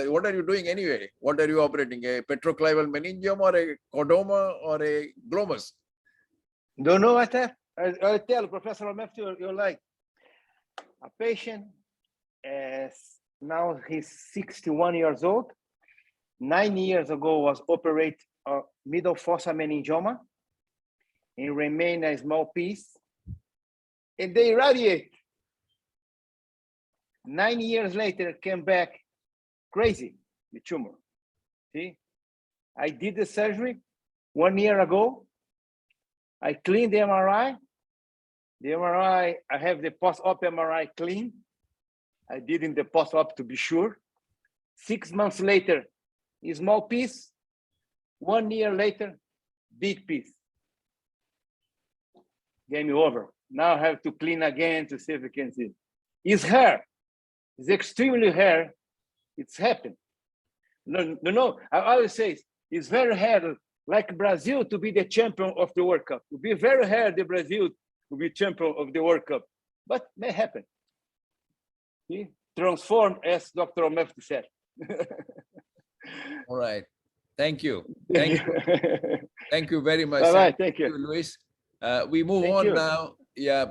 What are you doing anyway? What are you operating? A petroclival meningium or a chordoma or a glomus? Don't know what I'll tell Professor Matthew, you're like a patient, now he's 61 years old. 9 years ago was operated middle fossa meningioma and remain a small piece, and they irradiate. 9 years later, came back crazy, the tumor. See, I did the surgery 1 year ago. I cleaned the MRI. The MRI, I have the post-op MRI clean. I did in the post-op to be sure. 6 months later, a small piece. 1 year later, big piece. Game over. Now I have to clean again to see if we can see. It's hair. It's extremely hair. It's happened. No. I always say it's very hard like Brazil to be the champion of the World Cup. It would be very hard the Brazil to be champion of the World Cup, but may happen. He transformed, as Dr. Omef said. All right. Thank you. Thank you. Thank you very much. Bye-bye. Thank you. Luis. We move Thank on you. now. Yeah.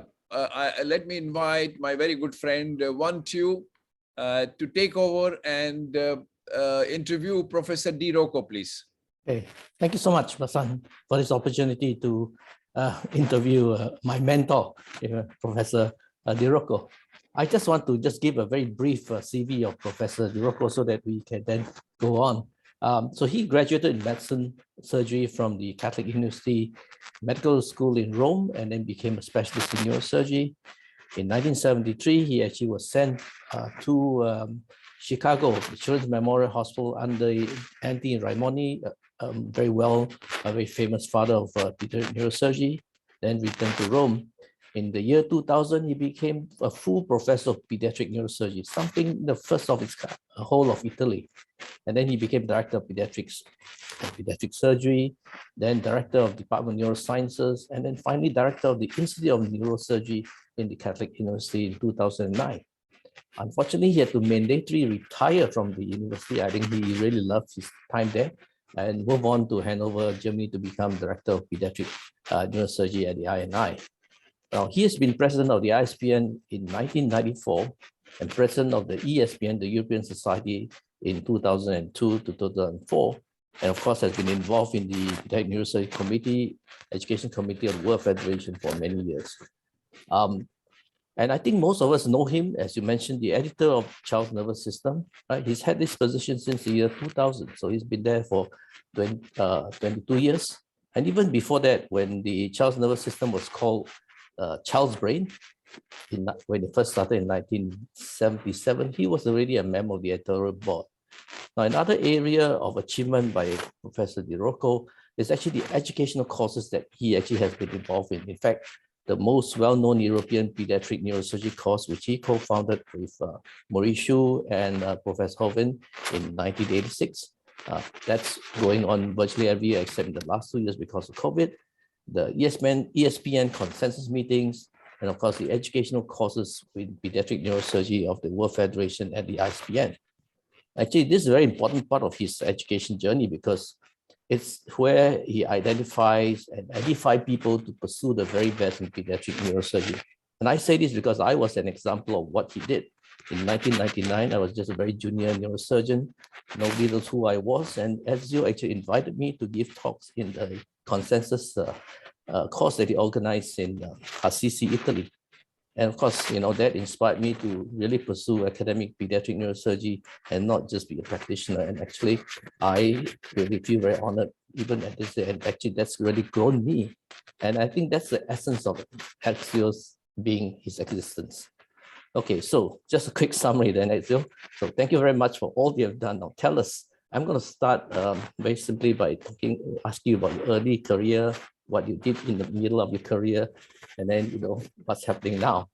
Let me invite my very good friend, One Two, to take over and interview Professor Di Rocco, please. Okay, thank you so much, Basan, for this opportunity to interview my mentor, Professor Di Rocco. I just want to give a very brief CV of Professor Di Rocco so that we can then go on. So he graduated in medicine surgery from the Catholic University Medical School in Rome and then became a specialist in neurosurgery. In 1973, he actually was sent to Chicago, the Children's Memorial Hospital under Anthony Raimoni, a very famous father of pediatric neurosurgery, then returned to Rome. In the year 2000, he became a full professor of pediatric neurosurgery, something the first of its kind, the whole of Italy. And then he became director of pediatrics and pediatric surgery, then director of Department of Neurosciences, and then finally director of the Institute of Neurosurgery in the Catholic University in 2009. Unfortunately, he had to mandatorily retire from the university. I think he really loved his time there and move on to Hanover, Germany to become director of pediatric neurosurgery at the INI. Now, he has been president of the ISPN in 1994 and president of the ESPN, the European Society, in 2002 to 2004. And of course, has been involved in the Pediatric Neurosurgery Committee, Education Committee of the World Federation for many years. And I think most of us know him, as you mentioned, the editor of Child's Nervous System. Right? He's had this position since the year 2000. So he's been there for 22 years. And even before that, when the Child's Nervous System was called Child's Brain, when it first started in 1977, he was already a member of the editorial board. Now, another area of achievement by Professor Di Rocco is actually the educational courses that he actually has been involved in. In fact, the most well-known European pediatric neurosurgery course, which he co-founded with Maurice Shu and Professor Hovind in 1986. That's going on virtually every year except in the last 2 years because of COVID. The ESPN consensus meetings, and of course the educational courses with pediatric neurosurgery of the World Federation and the ISPN. Actually, this is a very important part of his education journey because it's where he identifies and edifies people to pursue the very best in pediatric neurosurgery. And I say this because I was an example of what he did. In 1999, I was just a very junior neurosurgeon. Nobody knows who I was. And Ezio actually invited me to give talks in the consensus course that he organized in Assisi, Italy. And of course, that inspired me to really pursue academic pediatric neurosurgery and not just be a practitioner. And actually, I really feel very honored even at this day. And actually, that's really grown me. And I think that's the essence of Ezio's being his existence. Okay, so just a quick summary then, Ezio. So thank you very much for all you have done. Now tell us, I'm going to start very simply by asking you about your early career, what you did in the middle of your career, and then what's happening now.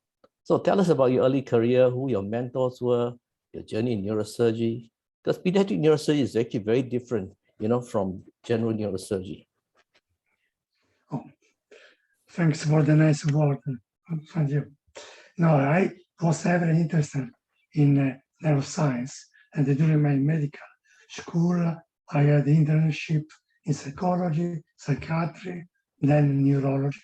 So tell us about your early career, who your mentors were, your journey in neurosurgery, because pediatric neurosurgery is actually very different, from general neurosurgery. Oh, thanks for the nice word. Thank you. No, I was very interested in neuroscience, and during my medical school, I had internship in psychology, psychiatry, then neurology.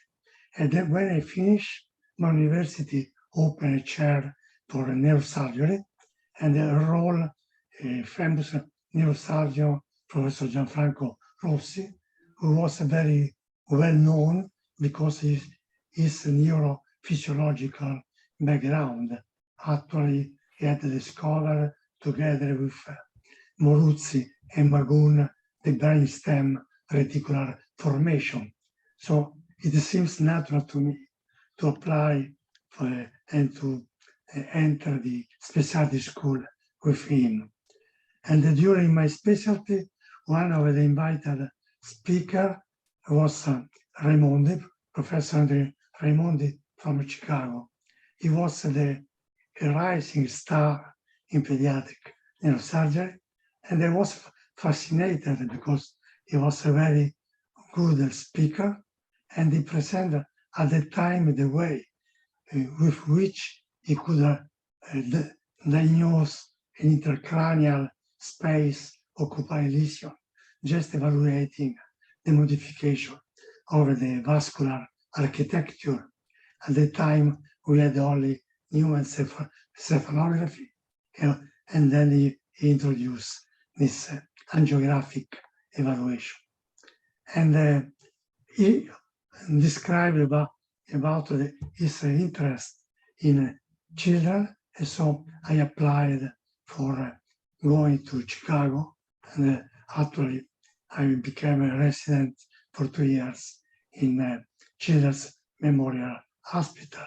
And then when I finished, my university opened a chair for neurosurgery and enrolled a famous neurosurgeon, Professor Gianfranco Rossi, who was very well known because of his neurophysiological background. Actually, he had discovered together with Moruzzi and Magun the brainstem reticular formation. So it seems natural to me to apply for, and to enter the specialty school with him. And during my specialty, one of the invited speakers was Raimondi, Professor Raimondi from Chicago. He was a rising star in pediatric neurosurgery, and I was fascinated because he was a very good speaker, and he presented at the time the way with which he could diagnose an intracranial space occupied lesion, just evaluating the modification of the vascular architecture. At the time, we had only neuroencephalography, and then he introduced this angiographic evaluation. And he described about his interest in children, and so I applied for going to Chicago, and actually I became a resident for 2 years in Children's Memorial Hospital.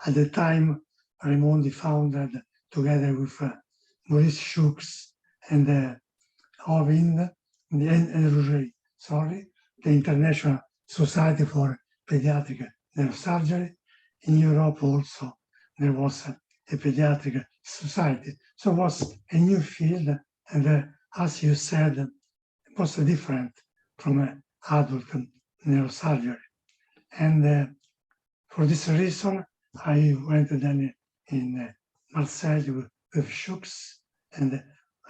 At the time, Raimondi founded, together with Maurice Schooks and Ovind and Neurosurgery, the International Society for Pediatric Neurosurgery. In Europe also, there was a pediatric society. So it was a new field, and as you said, it was different from adult neurosurgery. And for this reason, I went then in Marseille with Schooks, and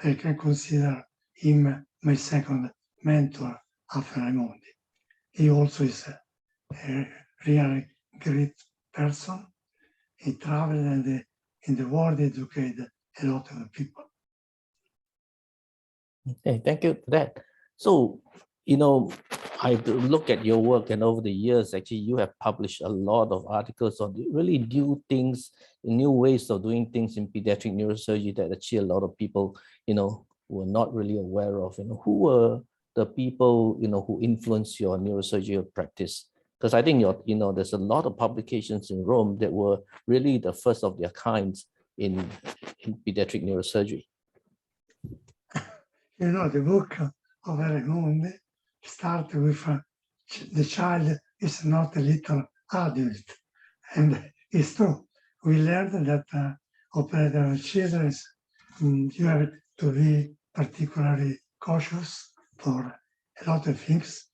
I can consider him my second mentor after Raimondi. He also is a really great person. He traveled and in the world educated a lot of people. Okay, thank you for that. So, I look at your work, and over the years, actually, you have published a lot of articles on really new things, new ways of doing things in pediatric neurosurgery that actually a lot of people, were not really aware of. Who were the people, who influenced your neurosurgery practice? Because I think there's a lot of publications in Rome that were really the first of their kinds in pediatric neurosurgery. The book of Raimondi starts with the child is not a little adult. And it's true. We learned that operating on children, you have to be particularly cautious for a lot of things.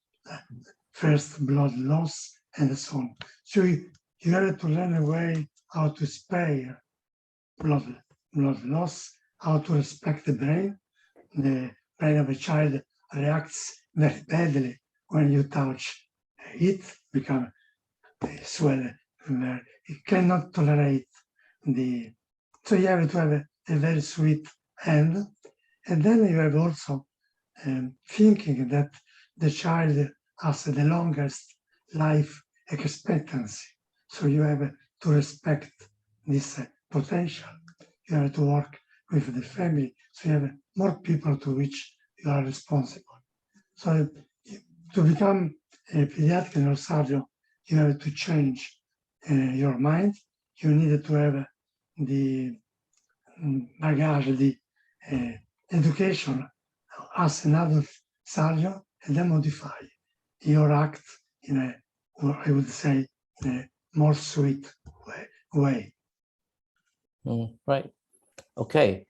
First, blood loss, and so on. So you have to learn a way how to spare blood loss, how to respect the brain. The brain of a child reacts very badly when you touch it, become swell. It cannot tolerate so you have to have a very sweet hand. And then you have also thinking that the child has the longest life expectancy. So you have to respect this potential. You have to work with the family. So you have more people to which you are responsible. So to become a pediatric neurosurgeon, you have to change your mind. You need to have the bagage, the education as an adult surgeon, and then modify your act in I would say, in a more sweet way. Right. Okay.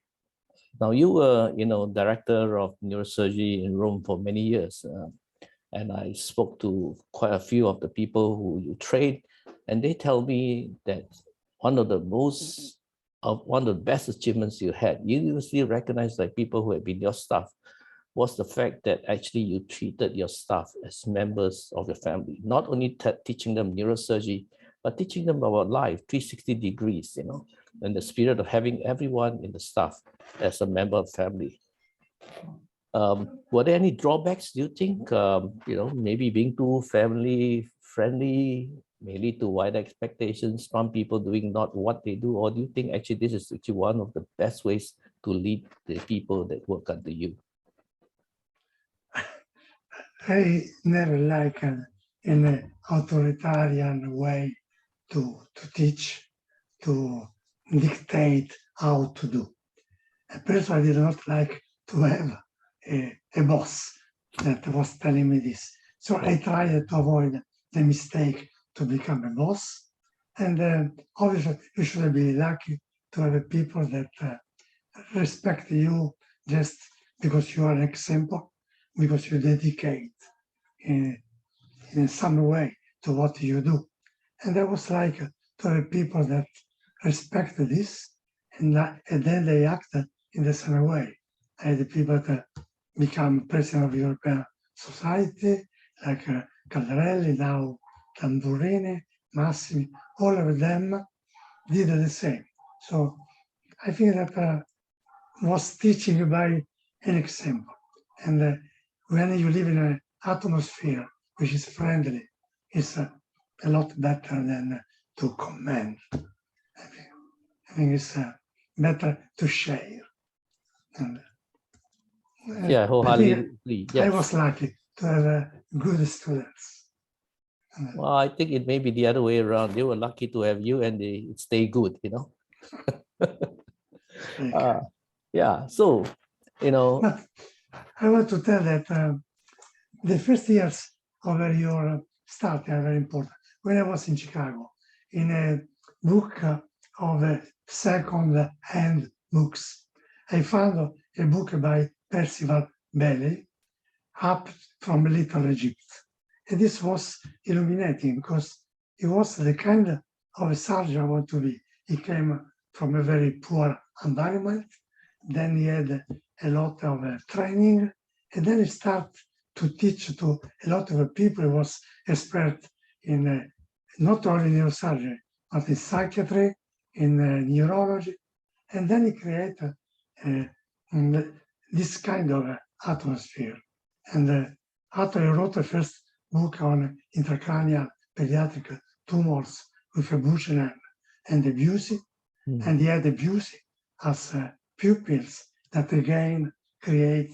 Now you were, director of neurosurgery in Rome for many years, and I spoke to quite a few of the people who you trained, and they tell me that one of the best achievements you had, you usually recognize like people who have been your staff, was the fact that actually you treated your staff as members of your family, not only teaching them neurosurgery, but teaching them about life, 360 degrees, in the spirit of having everyone in the staff as a member of family. Were there any drawbacks, do you think, maybe being too family friendly may lead to wider expectations, some people doing not what they do, or do you think actually this is actually one of the best ways to lead the people that work under you? I never liked an authoritarian way to teach, to dictate how to do. Personally, I did not like to have a boss that was telling me this. So I tried to avoid the mistake to become a boss. And obviously, you should be lucky to have people that respect you just because you are an example, because you dedicate in some way to what you do. And I was like to have people that respect this, and then they act in the same way. I had people that become president of European Society, like Caldarelli, now Tamburini, Massimi, all of them did the same. So I think that was teaching by an example. And when you live in an atmosphere which is friendly, it's a lot better than to comment. I think it's better to share. And Yeah, wholeheartedly agree. I Yes. was lucky to have good students. Well, I think it may be the other way around. They were lucky to have you, and they stay good, you know. Yeah. So, you know. But I want to tell that the first years of your start are very important. When I was in Chicago, in a book of second-hand books, I found a book by Percival Bailey, Up from Little Egypt. And this was illuminating because he was the kind of a surgeon I want to be. He came from a very poor environment. Then he had a lot of training, and then he started to teach to a lot of people. He was expert in not only neurosurgery, but in psychiatry, in neurology. And then he created this kind of atmosphere. And after he wrote the first book on intracranial pediatric tumors with a Buchanan and the Busey, and he had the Busey as pupils that again create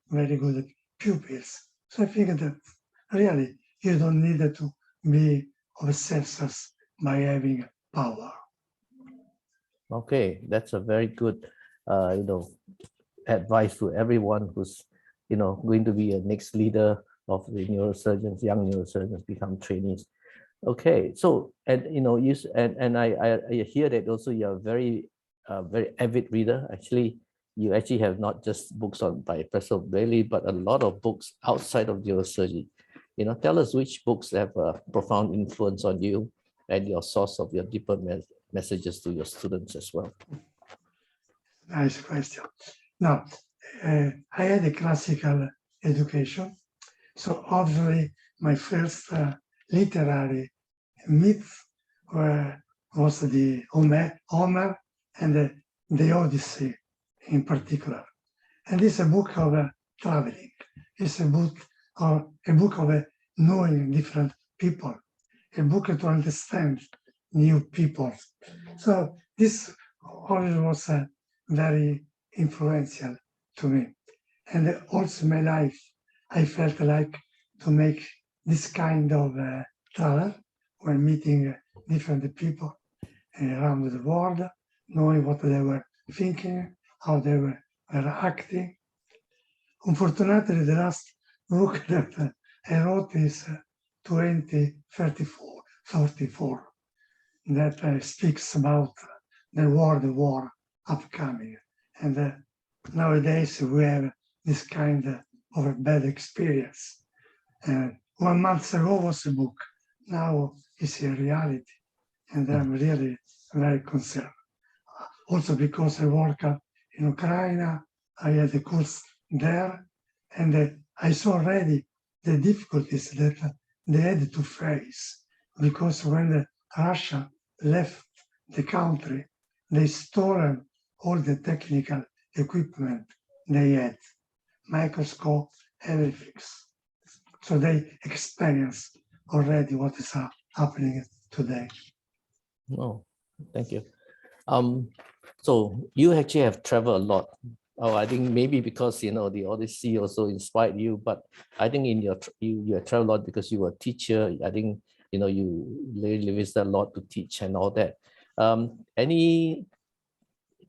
very good pupils. So I think that really you don't need to be obsessed by having power. Okay, that's a very good, advice to everyone who's, going to be a next leader of the neurosurgeons, young neurosurgeons, become trainees. Okay, so I hear that also you're a very avid reader. Actually, you actually have not just books by Professor Bailey, but a lot of books outside of neurosurgery. Tell us which books have a profound influence on you and your source of your deeper messages to your students as well. Nice question. Now, I had a classical education, so obviously my first literary myth was the Homer and the Odyssey in particular. And it's a book of traveling. It's a book of knowing different people, a book to understand new people. So this always was very influential to me. And also my life, I felt like to make this kind of travel when meeting different people around the world, knowing what they were thinking, how they were acting. Unfortunately, the last book that I wrote is 2034 that speaks about the world war upcoming. And nowadays we have this kind of a bad experience. 1 month ago was a book, now it's a reality. And I'm really very concerned. Also because I work in Ukraine, I had a course there, and I saw already the difficulties that they had to face, because when Russia left the country, they stole all the technical equipment they had, microscope, everything. So they experience already what is happening today. Oh, thank you. So you actually have traveled a lot. Oh, I think maybe because the Odyssey also inspired you, but I think in you have traveled a lot because you were a teacher. I think you really visited a lot to teach and all that. Any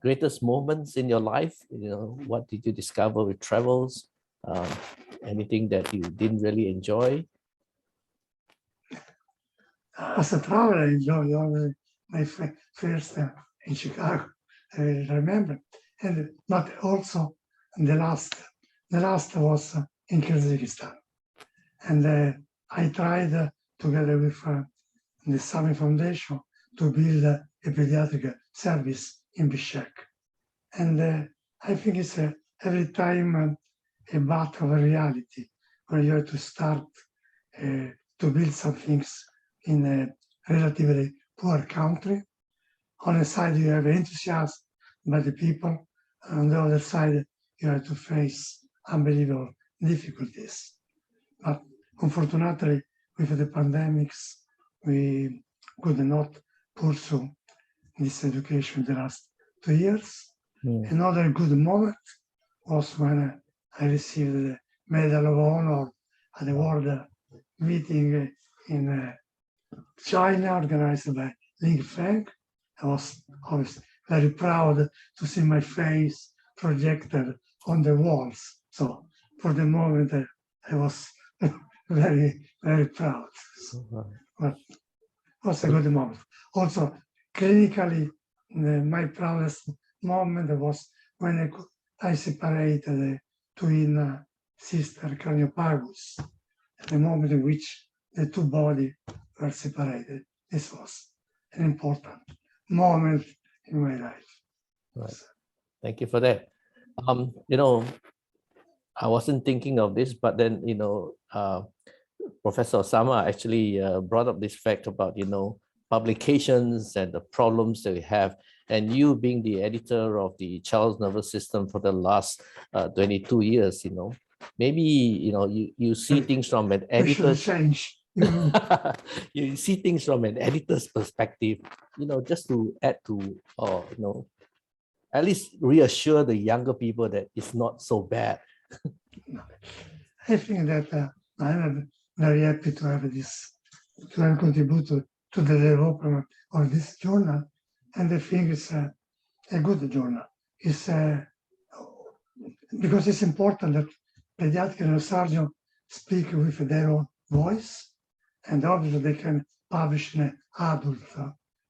greatest moments in your life? What did you discover with travels? Anything that you didn't really enjoy? As a traveler, I enjoyed always my first in Chicago. I remember, but also the last was in Kyrgyzstan, and I tried together with the Sami Foundation to build a pediatric service in Bishkek. And I think it's every time a part of a reality where you have to start to build some things in a relatively poor country. On the side, you have enthusiasm by the people. On the other side, you have to face unbelievable difficulties. But unfortunately, with the pandemics, we could not pursue this education the last 2 years. Another good moment was when I received the Medal of Honor at the World meeting in China, organized by Ling Feng. I was always very proud to see my face projected on the walls. So for the moment, I was very, very proud. But it was a good moment. Also, clinically, my proudest moment was when I separated the twin sister craniopagus, at the moment in which the two bodies were separated. This was an important moment in my life. Right. Thank you for that. You know, I wasn't thinking of this, but then, you know, Professor Osama actually brought up this fact about, you know, publications and the problems that we have. And you being the editor of the child's nervous system for the last 22 years, you know, maybe, you know, you see things from an editor's change. you see things from an editor's perspective, you know, just to add to, you know, at least reassure the younger people that it's not so bad. I think that I'm very happy to have this, to have contributed to the development of this journal. And I think it's a good journal. It's because it's important that pediatric neurosurgeons speak with their own voice, and obviously they can publish in adult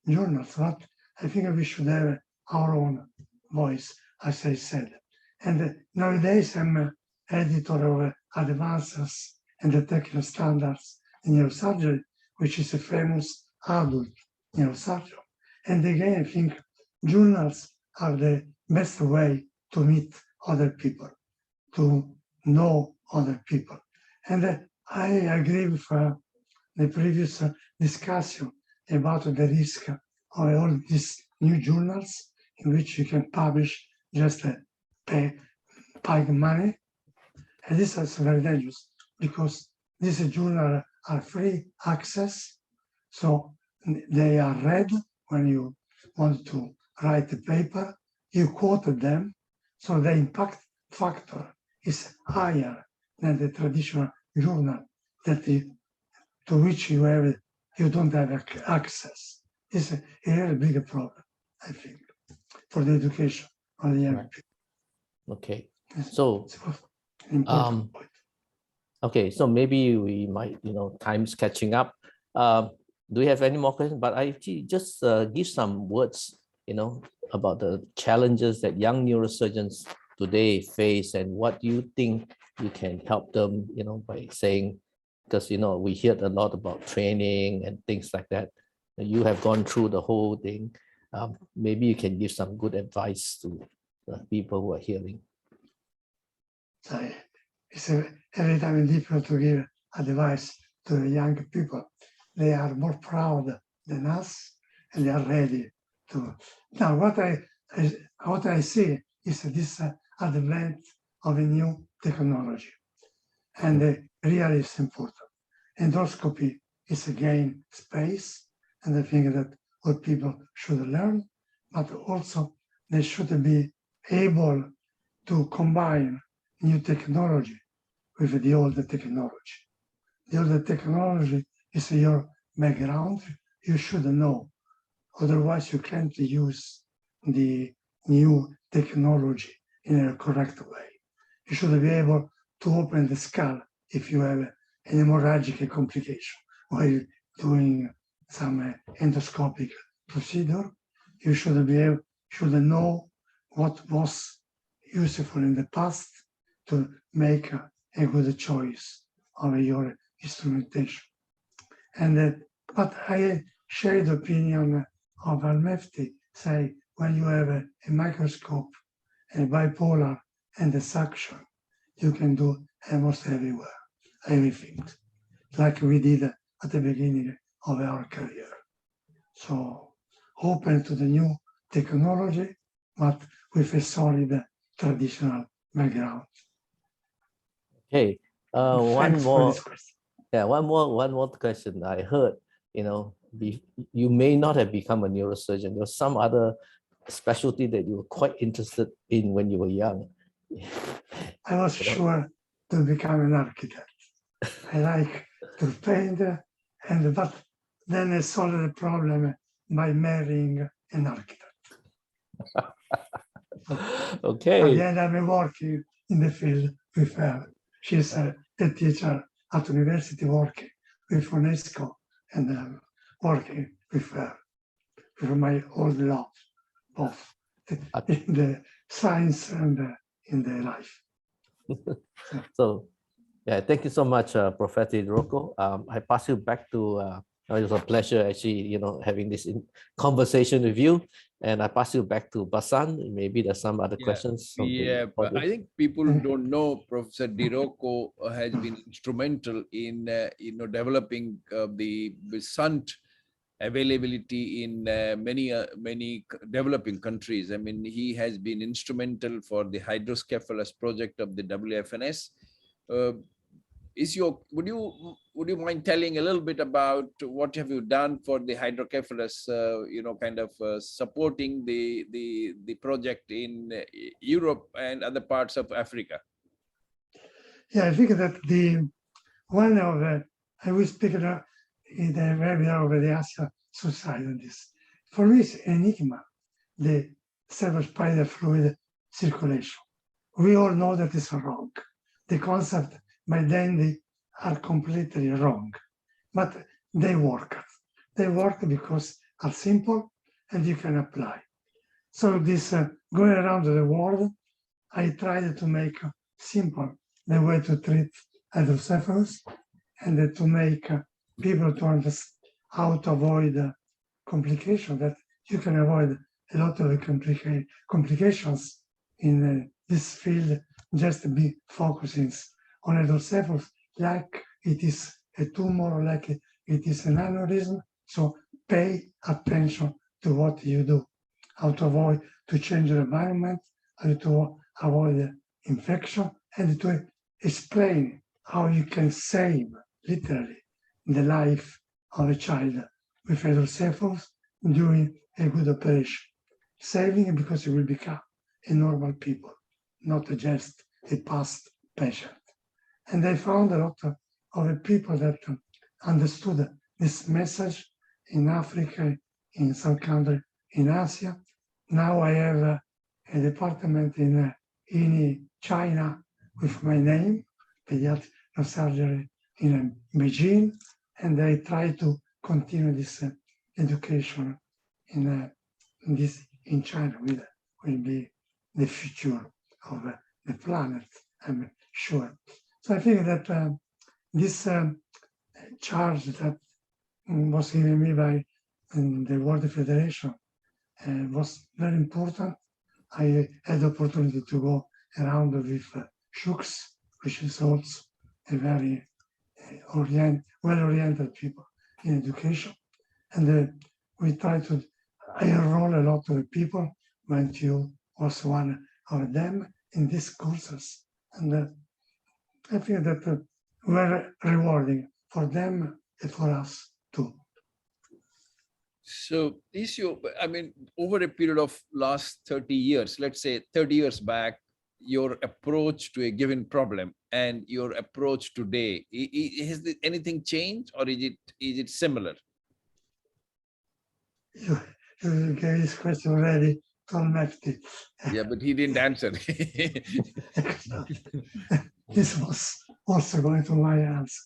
journals. But I think we should have our own voice, as I said. And nowadays I'm editor of Advances and the Technical Standards in Neurosurgery, which is a famous adult neurosurgeon. And again, I think journals are the best way to meet other people, to know other people. And I agree with the previous discussion about the risk of all these new journals in which you can publish just pay money. And this is very dangerous because these journals are free access. So they are read when you want to write a paper, you quoted them. So the impact factor is higher than the traditional journal to which you don't have access. It's a really big problem, I think, for the education of the young people. Okay, so important point. Okay, so maybe we might, you know, time's catching up. Do we have any more questions? But I just give some words, you know, about the challenges that young neurosurgeons today face and what you think you can help them, you know, by saying, because, you know, we hear a lot about training and things like that. You have gone through the whole thing. Maybe you can give some good advice to the people who are hearing. It's every time difficult to give advice to the young people. They are more proud than us, and they are ready to. Now, what I see is this advent of a new technology, and really is important. Endoscopy is again space, and I think that what people should learn, but also they should be able to combine new technology with the older technology. The older technology is your background. You should know. Otherwise, you can't use the new technology in a correct way. You should be able to open the skull if you have an hemorrhagic complication while doing some endoscopic procedure. You should be able, should know what was useful in the past to make a good choice of your instrumentation. And but I share the opinion of Al-Mefti, say when you have a microscope, a bipolar, and a suction, you can do almost everywhere, everything, like we did at the beginning of our career. So open to the new technology, but with a solid traditional background. Okay, one Thanks for more. this question. Yeah, one more question. I heard, you may not have become a neurosurgeon. There was some other specialty that you were quite interested in when you were young. I was sure to become an architect. I like to paint, but then I solved the problem by marrying an architect. Okay. At the end, I've been working in the field with her. She's a teacher at university, working with UNESCO, and working with her, with my old love, both in the science and in the life. So, yeah, thank you so much, Professor Rocco. I pass you back to, it was a pleasure actually, having this conversation with you. And I pass you back to Basan. Maybe there's some other questions. But I think people don't know Professor Di Rocco has been instrumental in developing the shunt availability in many developing countries. I mean, he has been instrumental for the hydrocephalus project of the WFNS. Would you mind telling a little bit about what have you done for the hydrocephalus, supporting the project in Europe and other parts of Africa? Yeah, I think that I will speak in the webinar of the Asia Society on this. For me, it's an enigma, the cerebrospinal fluid circulation. We all know that it's wrong. The concept by then they are completely wrong, but they work. They work because are simple and you can apply. So this going around the world, I tried to make simple the way to treat hydrocephalus and to make people to understand how to avoid complications, that you can avoid a lot of complications in this field, just be focusing on hydrocephalus like it is a tumor, like it is an aneurysm. So pay attention to what you do, how to avoid to change the environment, how to avoid infection, and to explain how you can save literally the life of a child with hydrocephalus during a good operation. Saving because you will become a normal people, not just a past patient. And I found a lot of people that understood this message in Africa, in some country in Asia. Now I have a department in China with my name, pediatric neurosurgery in Beijing, and I try to continue this education in China. Will be the future of the planet, I'm sure. So I think that this charge that was given me by the World Federation was very important. I had the opportunity to go around with Shooks, which is also a very well-oriented people in education. And we try to enroll a lot of people, when you was one of them in these courses. And I think that were rewarding for them and for us too. So over a period of last 30 years, let's say 30 years back, your approach to a given problem and your approach today, has anything changed, or is it similar? You gave this question already to Mefti. Yeah, but he didn't answer. This was also going to my answer.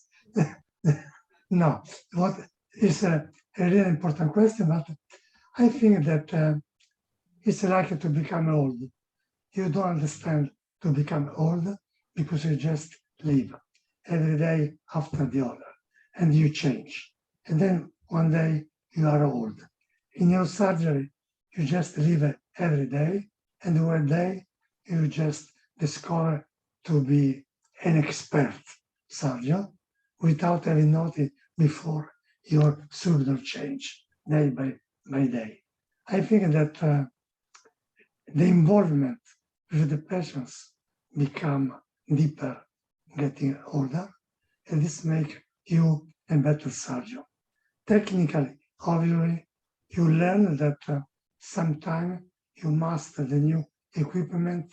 No, what is a really important question, but I think that it's like to become old. You don't understand to become old because you just live. every day after the other, and you change. And then one day you are old. In your surgery, you just live every day, and one day you just discover to be an expert surgeon without having noticed before your shoulder change day by day. I think that the involvement with the patients become deeper getting older, and this makes you a better surgeon. Technically, obviously, you learn that sometimes you master the new equipment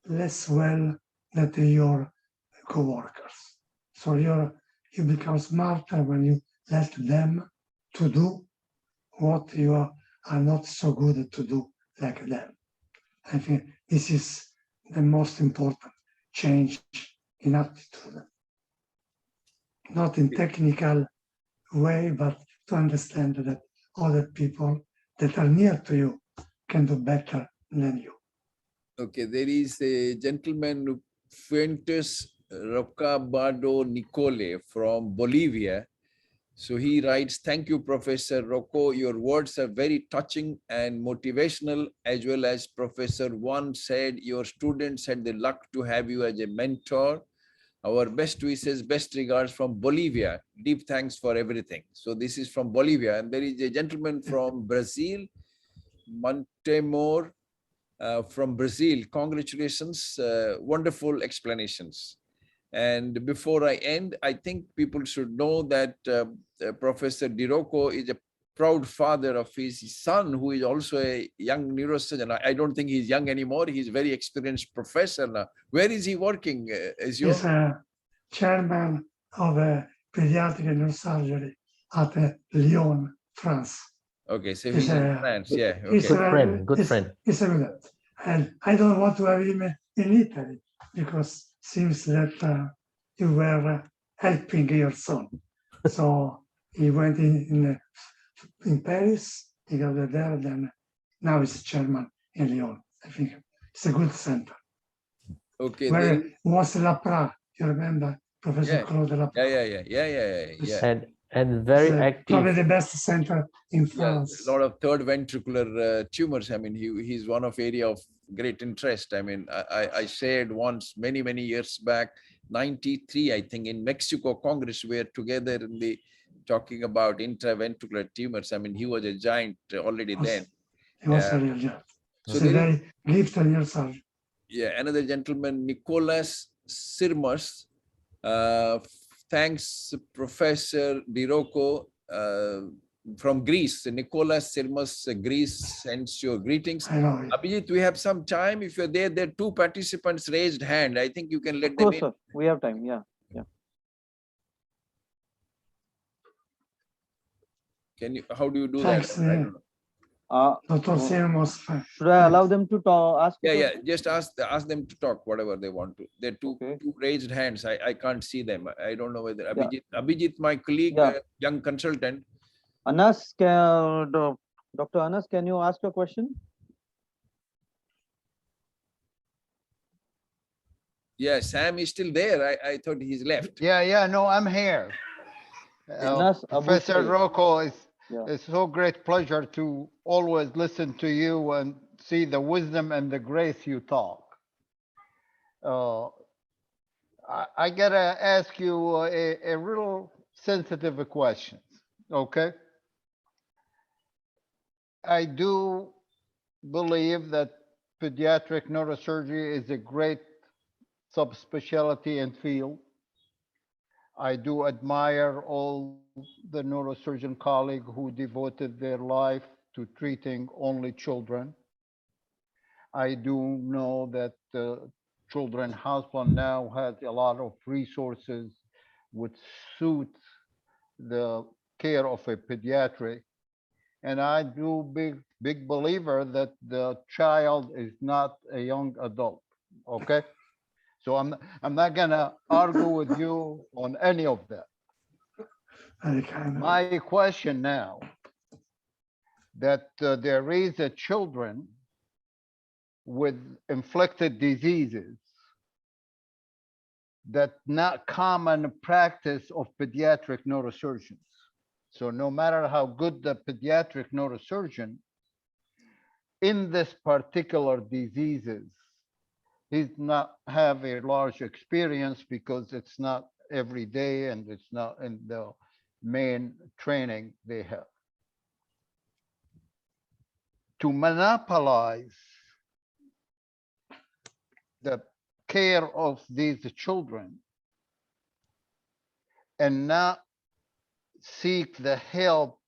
less well than your co-workers. So you become smarter when you let them to do what you are not so good to do like them. I think this is the most important change in attitude. Not in technical way, but to understand that other people that are near to you can do better than you. Okay, there is a gentleman, Fuentes Rocabado Nicole from Bolivia. So he writes, thank you, Professor Rocco. Your words are very touching and motivational, as well as Professor Juan said, your students had the luck to have you as a mentor. Our best wishes, best regards from Bolivia. Deep thanks for everything. So this is from Bolivia. And there is a gentleman from Brazil, Montemor, from Brazil. Congratulations, wonderful explanations. And before I end, I think people should know that Professor Dirocco is a proud father of his son, who is also a young neurosurgeon. I don't think he's young anymore. He's a very experienced professor now. Where is he working? He's a chairman of pediatric neurosurgery at Lyon, France. Okay, so he's in France. Yeah. Okay. Good friend. He's a good. And I don't want to have him in Italy because seems that you were helping your son. So he went in Paris, he got there, then now he's chairman in Lyon. I think it's a good center. Okay. Where was Lapra? You remember Professor Claude Lapra? Yeah. And very active. Probably the best center in France. A lot of third ventricular tumors. I mean, he's one of area of great interest. I mean, I shared once many years back, 93, I think, in Mexico Congress, we were together in the talking about intraventricular tumors. I mean, he was a giant already then. He was a real giant. So a very gifted neurosurgeon. Yeah, another gentleman, Nicolas Sirmas. Thanks, Professor Dirocco from Greece. Nicolas Sirmas, Greece, sends your greetings. Abhijit, we have some time. If you're there, there are two participants raised hand. I think you can let them in. Sir. We have time. Yeah. Can you? How do you do Thanks, that? Dr. Sirmas. Should I allow them to talk, ask? Yeah. Just ask them to talk whatever they want to. There are two raised hands. I can't see them. I don't know whether Abhijit, my colleague, young consultant. Anas, Dr. Anas, can you ask a question? Yeah, Sam is still there. I thought he's left. Yeah. No, I'm here. Professor Rocco, it's so great pleasure to always listen to you and see the wisdom and the grace you talk. I gotta ask you a real sensitive question, okay? I do believe that pediatric neurosurgery is a great subspecialty and field. I do admire all the neurosurgeon colleagues who devoted their life to treating only children. I do know that the Children's Hospital now has a lot of resources which suit the care of a pediatric. And I do big believer that the child is not a young adult, okay? So I'm not gonna argue with you on any of that. My question now, that there is a children with inflicted diseases that's not common practice of pediatric neurosurgeons. So no matter how good the pediatric neurosurgeon, in this particular diseases, he's not have a large experience because it's not every day and it's not in the main training they have. To monopolize the care of these children and not seek the help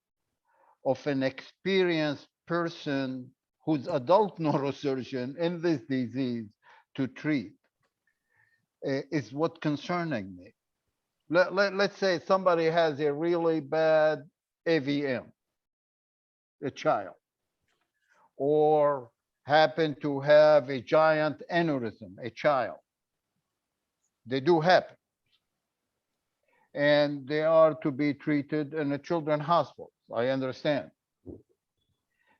of an experienced person who's adult neurosurgeon in this disease to treat is what concerning me. Let's say somebody has a really bad AVM, a child, or happen to have a giant aneurysm, a child. They do happen. And they are to be treated in a children's hospital. I understand.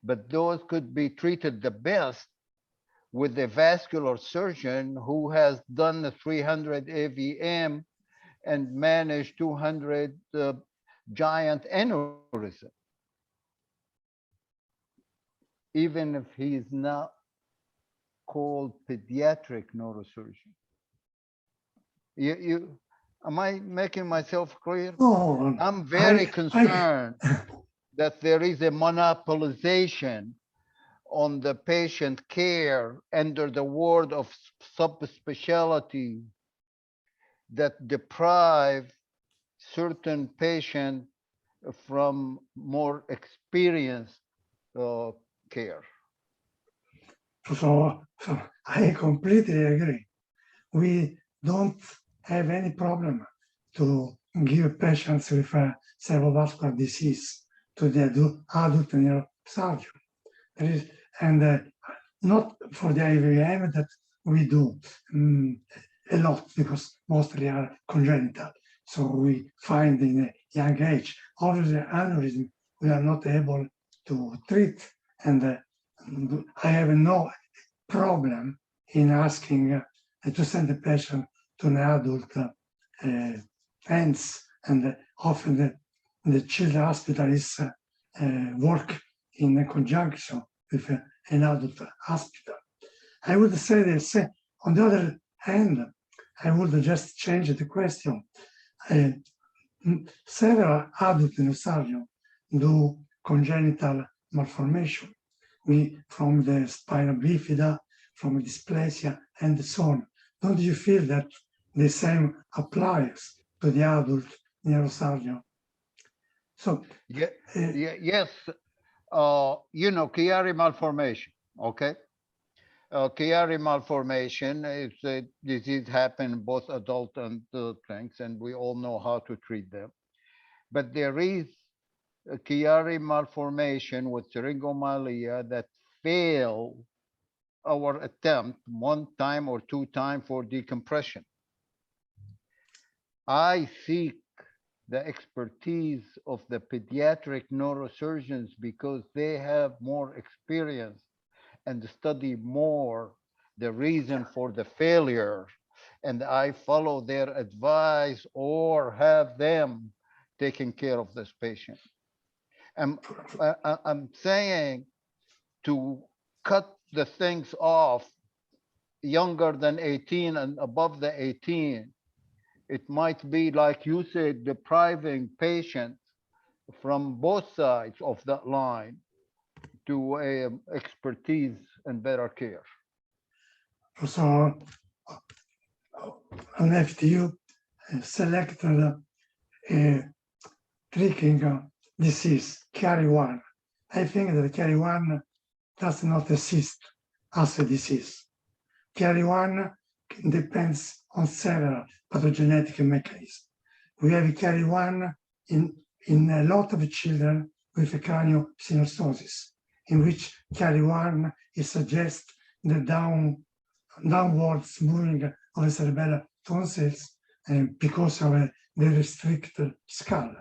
But those could be treated the best with a vascular surgeon who has done the 300 AVM and managed 200 giant aneurysm. Even if he is not called pediatric neurosurgeon. Am I making myself clear? Oh, I'm very concerned that there is a monopolization on the patient care under the word of subspecialty that deprive certain patients from more experienced care. So I completely agree. We don't have any problem to give patients with a cerebrovascular disease to the adult neurosurgeon. And not for the IVM that we do a lot because mostly are congenital. So we find in a young age, obviously aneurysm we are not able to treat. And I have no problem in asking to send the patient to an adult ends, and often the children's hospital is work in conjunction with an adult hospital. I would say this, on the other hand, I would just change the question. Several adult neurosurgeons do congenital malformation from the spina bifida, from dysplasia, and so on. Don't you feel that the same applies to the adult neurosurgeon? So yes, Chiari malformation, okay? Chiari malformation is a disease happen both adult and things, and we all know how to treat them. But there is a Chiari malformation with syringomyelia that fail our attempt 1 time or 2 times for decompression. I seek the expertise of the pediatric neurosurgeons because they have more experience and study more the reason for the failure. And I follow their advice or have them taking care of this patient. I'm saying to cut the things off younger than 18 and above the 18, it might be, like you said, depriving patients from both sides of that line to expertise and better care. So left you selected a tricking disease, Chiari-1. I think that Chiari-1 does not exist as a disease. Chiari-1 depends on several pathogenetic mechanisms. We have Chiari-1 in a lot of children with craniosynostosis, in which Chiari-1 suggests the downwards moving of the cerebellar tonsils because of the restricted skull.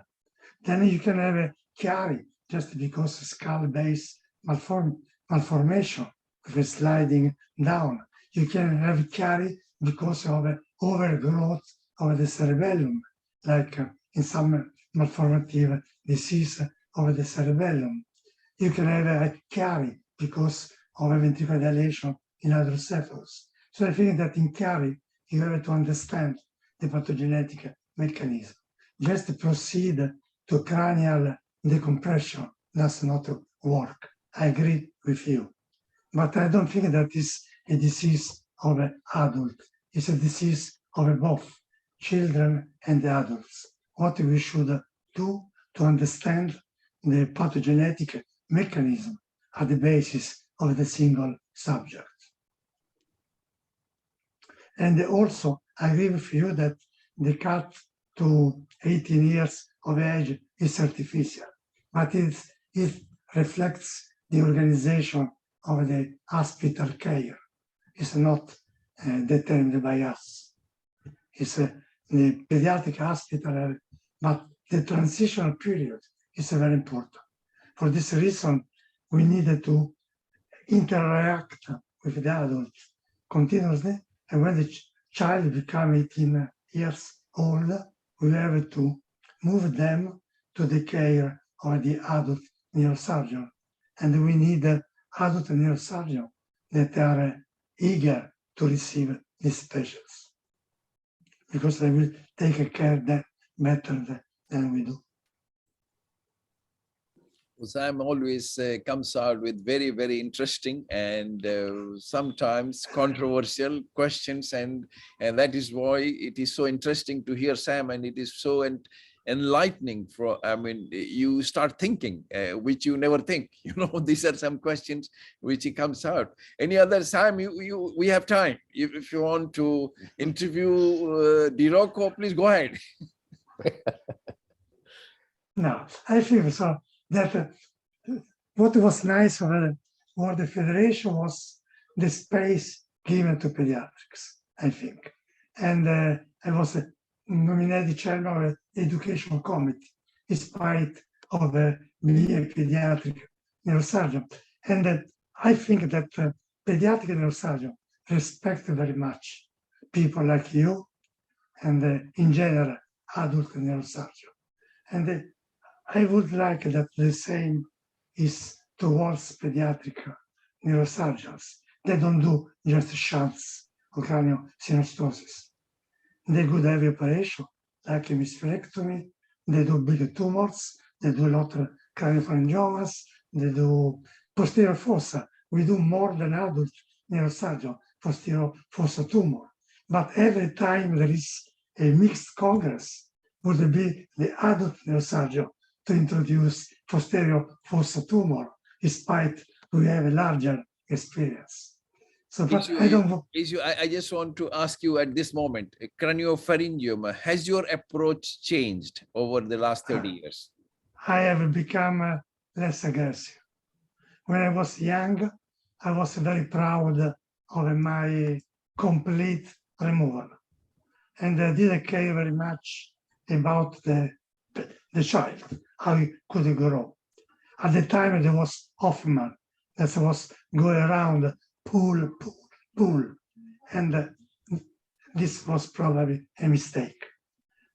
Then you can have a Chiari just because skull base malformation with a sliding down. You can have Chiari because of overgrowth of the cerebellum, like in some malformative disease of the cerebellum. You can have a carie because of a ventricular dilation in hydrocephalus. So I think that in carie, you have to understand the pathogenetic mechanism. Just to proceed to cranial decompression does not work. I agree with you. But I don't think that is a disease of an adult. It's a disease of both children and adults. What we should do to understand the pathogenetic mechanism at the basis of the single subject. And also, I agree with you that the cut to 18 years of age is artificial, but it reflects the organization of the hospital care. It's not determined by us. It's the pediatric hospital, but the transitional period is very important. For this reason, we needed to interact with the adult continuously, and when the child becomes 18 years old, we have to move them to the care of the adult neurosurgeon. And we need adult neurosurgeons that are eager to receive these patients, because they will take care of them better than we do. Sam always comes out with very, very interesting and sometimes controversial questions, and that is why it is so interesting to hear Sam, and it is so enlightening. I mean, you start thinking, which you never think. You know, these are some questions which he comes out. Any other, Sam? We have time. If you want to interview Di-Rocco, please go ahead. No, I think so. That what was nice for the Federation was the space given to pediatrics, I think. And I was nominated chairman of the education committee, in spite of being a pediatric neurosurgeon. And I think that pediatric neurosurgeon respect very much people like you and in general, adult neurosurgeon. And I would like that the same is towards pediatric neurosurgeons. They don't do just shunts or craniosynostosis. They do heavy operation, like a hysterectomy. They do big tumors. They do a lot of craniopharyngiomas. They do posterior fossa. We do more than adult neurosurgeon, posterior fossa tumor. But every time there is a mixed congress, would be the adult neurosurgeon to introduce posterior fossa tumor, despite we have a larger experience. So, but I don't know. I just want to ask you at this moment, craniopharyngioma, has your approach changed over the last 30 years? I have become less aggressive. When I was young, I was very proud of my complete removal. And I didn't care very much about the child, how he could grow. At the time, there was Hoffman that was going around, pull. And this was probably a mistake.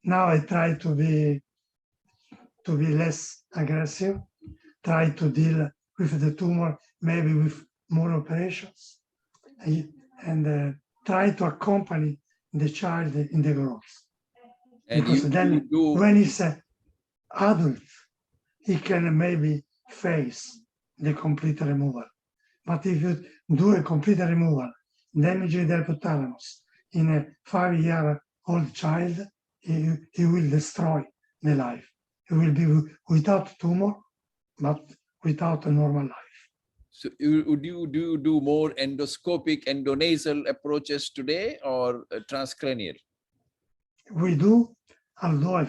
Now I try to be less aggressive, try to deal with the tumor, maybe with more operations, and try to accompany the child in the growth. And because then when he's an adult, he can maybe face the complete removal. But if you do a complete removal, damaging the hypothalamus in a 5-year-old child, he will destroy the life. He will be without tumor, but without a normal life. So do you do more endoscopic, endonasal approaches today or transcranial? We do, although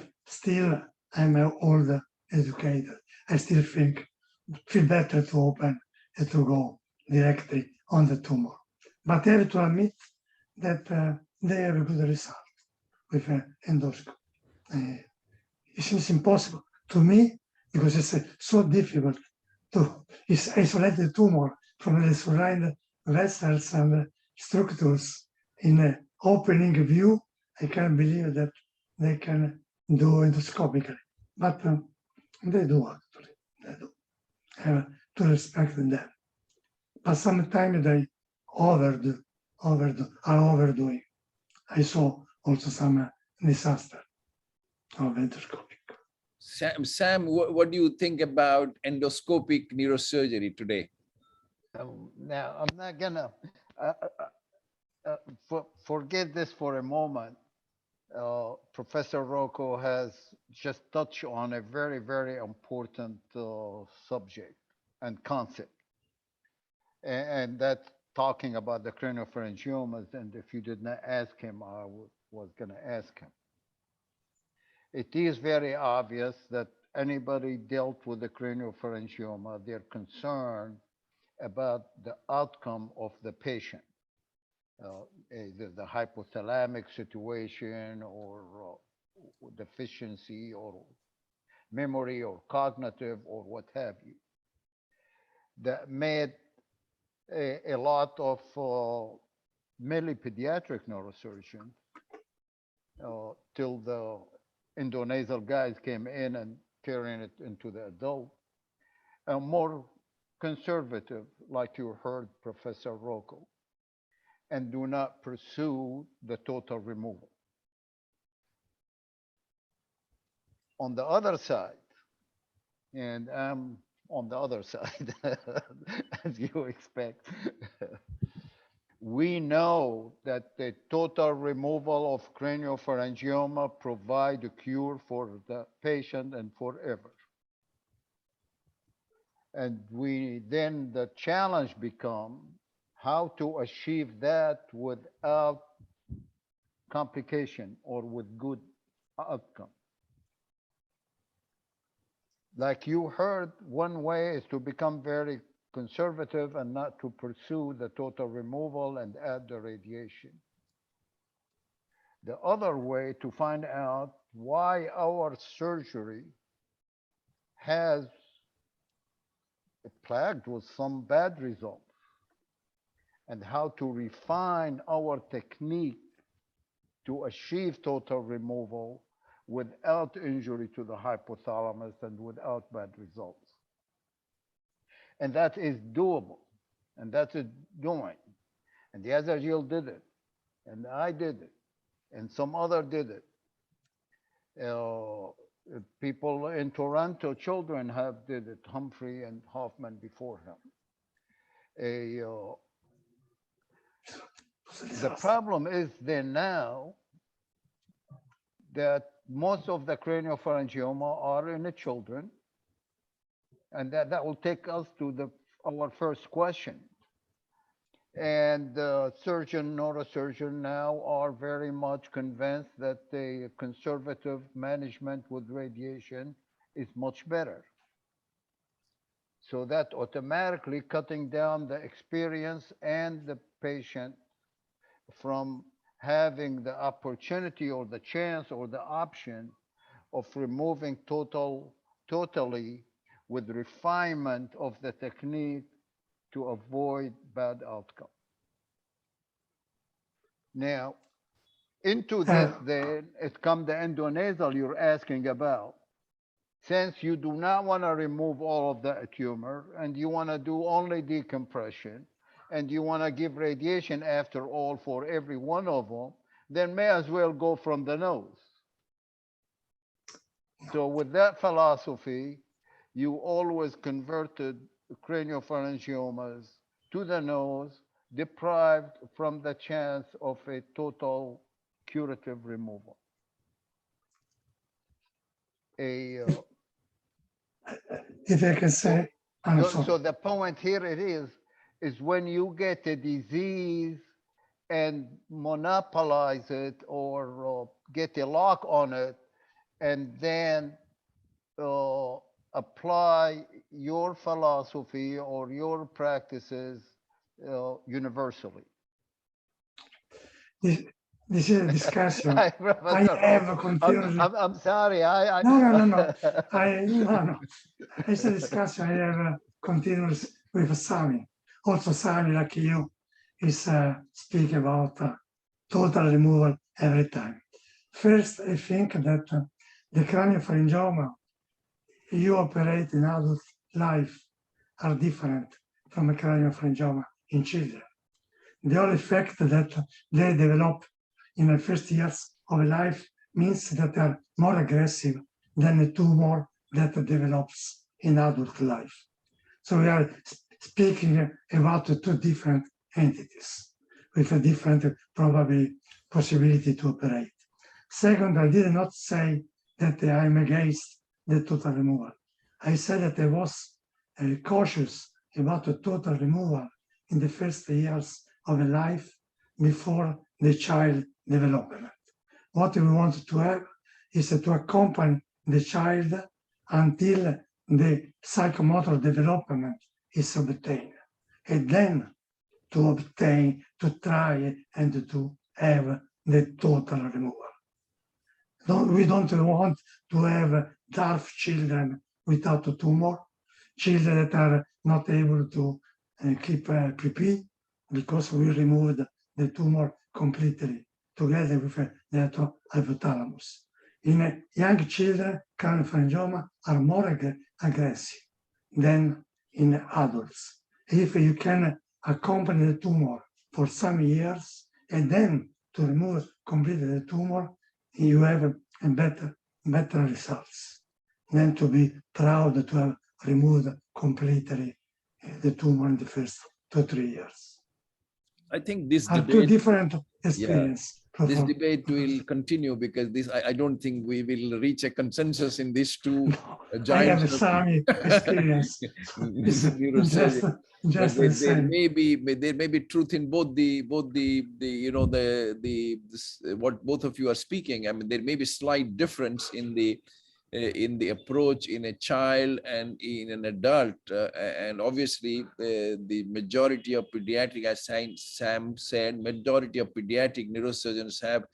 I'm an old educator. I still feel better to open and to go directly on the tumor. But I have to admit that they have a good result with endoscopy. It seems impossible to me because it's so difficult to isolate the tumor from the surrounding vessels and structures in an opening view I can't believe that they can do endoscopically, but they do actually. They do. I have to respect them. But sometimes they are overdoing. I saw also some disaster of endoscopic. Sam, what do you think about endoscopic neurosurgery today? Now, I'm not gonna forget this for a moment. Professor Rocco has just touched on a very, very important subject and concept. And that's talking about the craniopharyngiomas. And if you did not ask him, I was going to ask him. It is very obvious that anybody dealt with the craniopharyngioma, they're concerned about the outcome of the patient. Either the hypothalamic situation or deficiency or memory or cognitive or what have you. That made a lot of mainly pediatric neurosurgeons till the endonasal guys came in and carrying it into the adult, more conservative, like you heard Professor Rocco, and do not pursue the total removal. On the other side, and I'm on the other side, as you expect, we know that the total removal of craniopharyngioma provide a cure for the patient and forever. And then the challenge becomes how to achieve that without complication or with good outcome. Like you heard, one way is to become very conservative and not to pursue the total removal and add the radiation. The other way to find out why our surgery has plagued with some bad results and how to refine our technique to achieve total removal without injury to the hypothalamus and without bad results. And that is doable, and that's doing. And the other Jill did it, and I did it, and some other did it. People in Toronto, children have did it, Humphrey and Hoffman before him. The problem is then now that most of the craniopharyngioma are in the children, and that will take us to our first question. And the neurosurgeon now are very much convinced that the conservative management with radiation is much better. So that automatically cutting down the experience and the patient from having the opportunity or the chance or the option of removing totally with refinement of the technique to avoid bad outcome. Now, into this then, it comes the endonasal you're asking about. Since you do not want to remove all of the tumor and you want to do only decompression and you want to give radiation after all for every one of them, then may as well go from the nose. So with that philosophy, you always converted craniopharyngiomas to the nose, deprived from the chance of a total curative removal. If I can say, so the point here it is when you get a disease and monopolize it or get a lock on it and then apply your philosophy or your practices universally. This is a discussion. I have continuously. I'm sorry. No. It's a discussion I have continuous with Sami. Also, Sami, like you, is speaking about total removal every time. First, I think that the craniopharyngioma you operate in adult life are different from a craniopharyngioma in children. The only fact that they develop in the first years of life means that they are more aggressive than a tumor that develops in adult life. So we are speaking about two different entities with a different probably possibility to operate. Second, I did not say that I'm against the total removal. I said that I was cautious about the total removal in the first years of a life before the child development. What we want to have is to accompany the child until the psychomotor development is obtained, and then to try and to have the total removal. We don't want to have DARF children without a tumor, children that are not able to keep PP because we removed the tumor completely together with the hypothalamus. In young children, craniopharyngioma are more aggressive than in adults. If you can accompany the tumor for some years and then to remove completely the tumor, you have a better results than to be proud to have removed completely the tumor in the first 2 or 3 years. I think this Are two debate, different experience. this debate will continue because this, I don't think we will reach a consensus in these two I giants. have some experience. It's neurosurgery. just But the there same. may be truth in both the you know what both of you are speaking. I mean, there may be slight difference in the approach in a child and in an adult, and obviously the majority of pediatric, as Sam said, majority of pediatric neurosurgeons have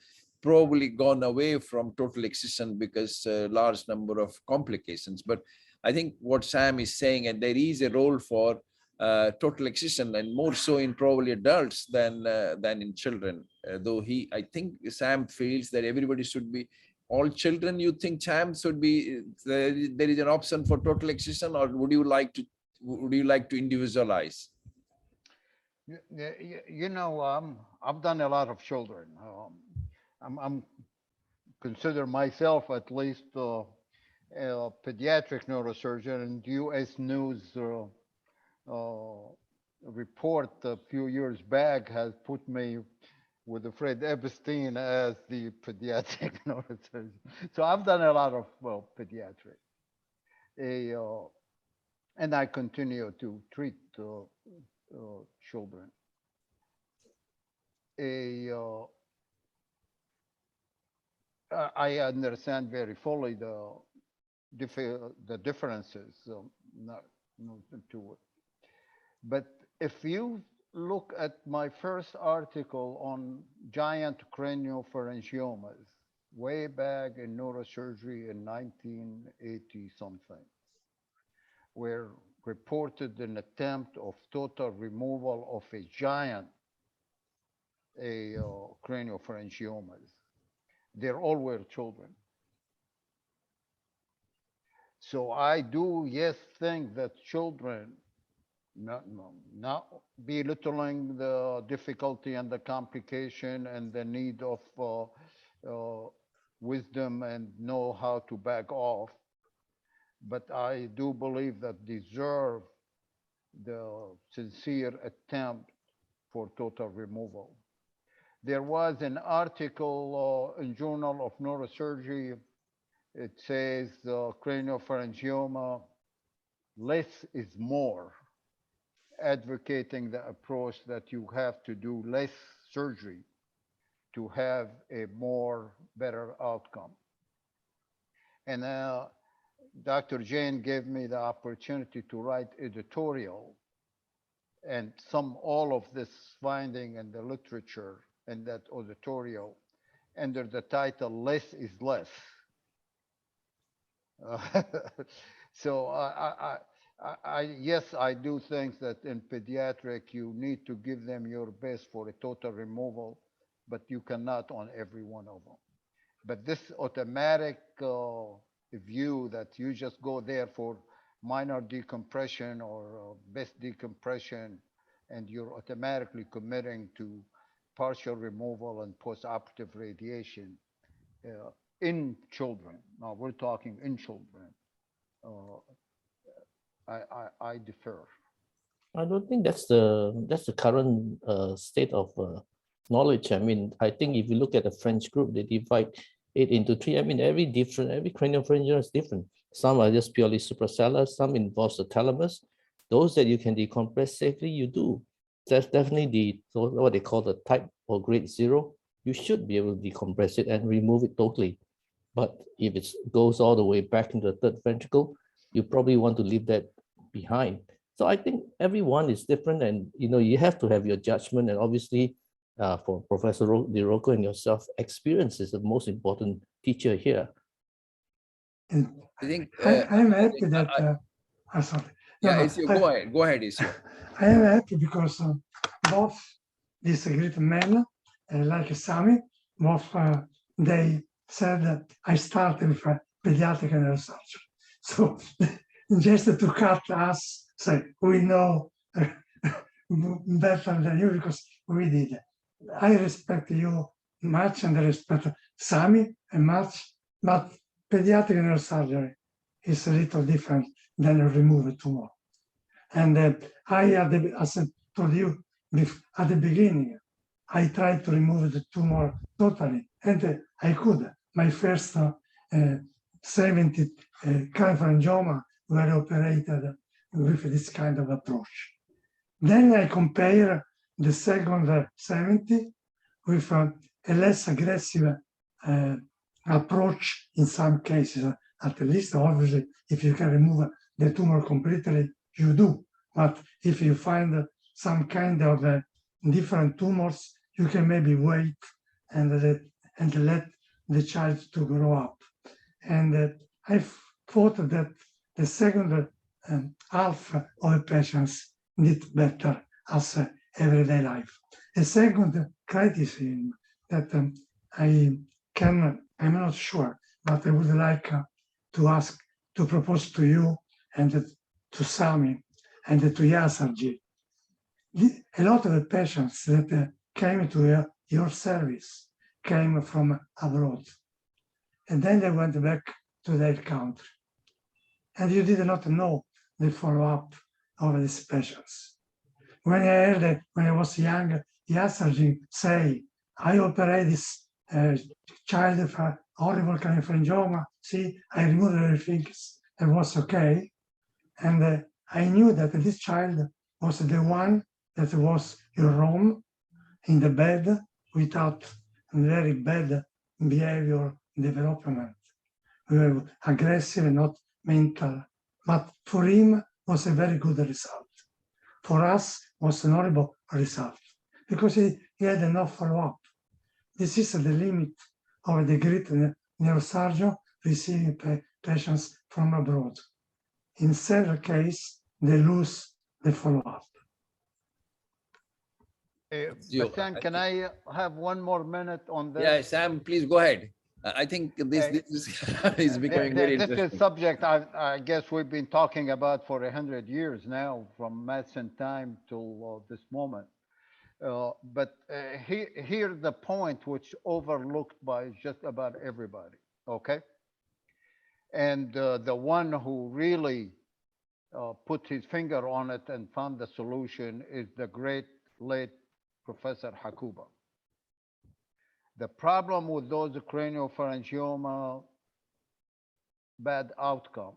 probably gone away from total excision because large number of complications. But I think what Sam is saying, and there is a role for total excision, and more so in probably adults than in children. Though I think Sam feels that everybody should be, all children. You think Sam should be there is an option for total excision, or would you like to individualize? You know, I've done a lot of children. I'm consider myself at least a pediatric neurosurgeon, and U.S. News report a few years back has put me with Fred Epstein as the pediatric neurosurgeon. So I've done a lot of pediatric, and I continue to treat children. I understand very fully the differences, not to it. But if you look at my first article on giant craniopharyngiomas way back in neurosurgery in 1980 something, where reported an attempt of total removal of a giant craniopharyngiomas. They all were children. So I do, yes, think that children, not belittling the difficulty and the complication and the need of wisdom and know how to back off, but I do believe that deserve the sincere attempt for total removal. There was an article in Journal of Neurosurgery. It says craniopharyngioma, less is more, advocating the approach that you have to do less surgery to have a better outcome. And Dr. Jane gave me the opportunity to write editorial and all of this finding in the literature in that editorial under the title "Less is Less." So yes, I do think that in pediatric you need to give them your best for a total removal, but you cannot on every one of them. But this automatic view that you just go there for minor decompression or best decompression, and you're automatically committing to partial removal and postoperative radiation in children. Now we're talking in children. Uh, I defer. I don't think that's the current state of knowledge. I mean, I think if you look at the French group, they divide it into three. I mean, every craniopharyngeal is different. Some are just purely suprasellar, some involves the thalamus. Those that you can decompress safely, you do. That's definitely what they call the type or grade 0. You should be able to decompress it and remove it totally. But if it goes all the way back into the third ventricle, you probably want to leave that behind. So I think everyone is different, and you have to have your judgment. And obviously, for Professor Di Rocco and yourself, experience is the most important teacher here. And I think. I'm happy that. I'm sorry. Yeah, No, Isio, go ahead. Go ahead, Isio. I am happy because both these great men, like Sami, both they said that I started with pediatric neurosurgery. So just to cut us, say we know better than you because we did. I respect you much and I respect Sami and much, but pediatric neurosurgery is a little different than a removed tumor. And I, as I told you at the beginning, I tried to remove the tumor totally, and I could. My first 70 craniopharyngioma were operated with this kind of approach. Then I compare the second 70 with a less aggressive approach in some cases. At least, obviously, if you can remove the tumor completely, you do. But if you find some kind of different tumors, you can maybe wait and let the child to grow up. And I thought that the second half of the patients did better as everyday life. A second criticism that I'm not sure, but I would like to propose to you and to Sami and to Yasarji. A lot of the patients that came to your service came from abroad. And then they went back to their country. And you did not know the follow-up of these patients. When I heard, when I was young, Yasarji say, I operate this child for horrible craniopharyngioma. See, I removed everything. It was okay. And I knew that this child was the one that was in Rome, in the bed, without very bad behavior development. We were aggressive and not mental. But for him was a very good result. For us was an horrible result because he had enough follow-up. This is the limit of the great neurosurgeon receiving patients from abroad. In several cases, they lose the follow-up. Sam, can I have one more minute on this? Yeah, Sam, please go ahead. I think this is becoming very This interesting. is a subject I guess we've been talking about for 100 years now, from Madsen time till this moment. But here's the point which overlooked by just about everybody, okay? And the one who really put his finger on it and found the solution is the great late Professor Hakuba. The problem with those craniopharyngioma bad outcome,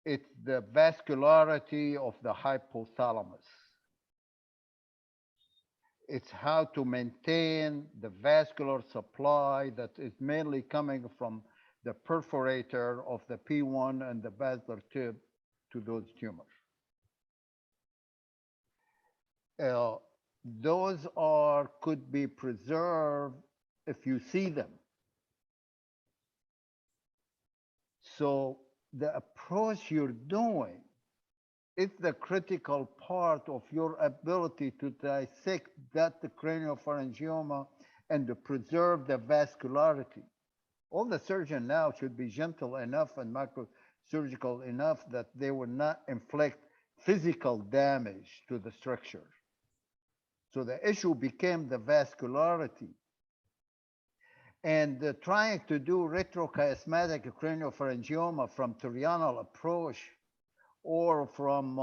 it's the vascularity of the hypothalamus. It's how to maintain the vascular supply that is mainly coming from the perforator of the P1 and the basilar tube to those tumors. Those could be preserved if you see them. So the approach you're doing is the critical part of your ability to dissect that craniopharyngioma and to preserve the vascularity. All the surgeon now should be gentle enough and microsurgical enough that they will not inflict physical damage to the structure. So the issue became the vascularity. And trying to do retrochiasmatic craniopharyngioma from Turianal approach or from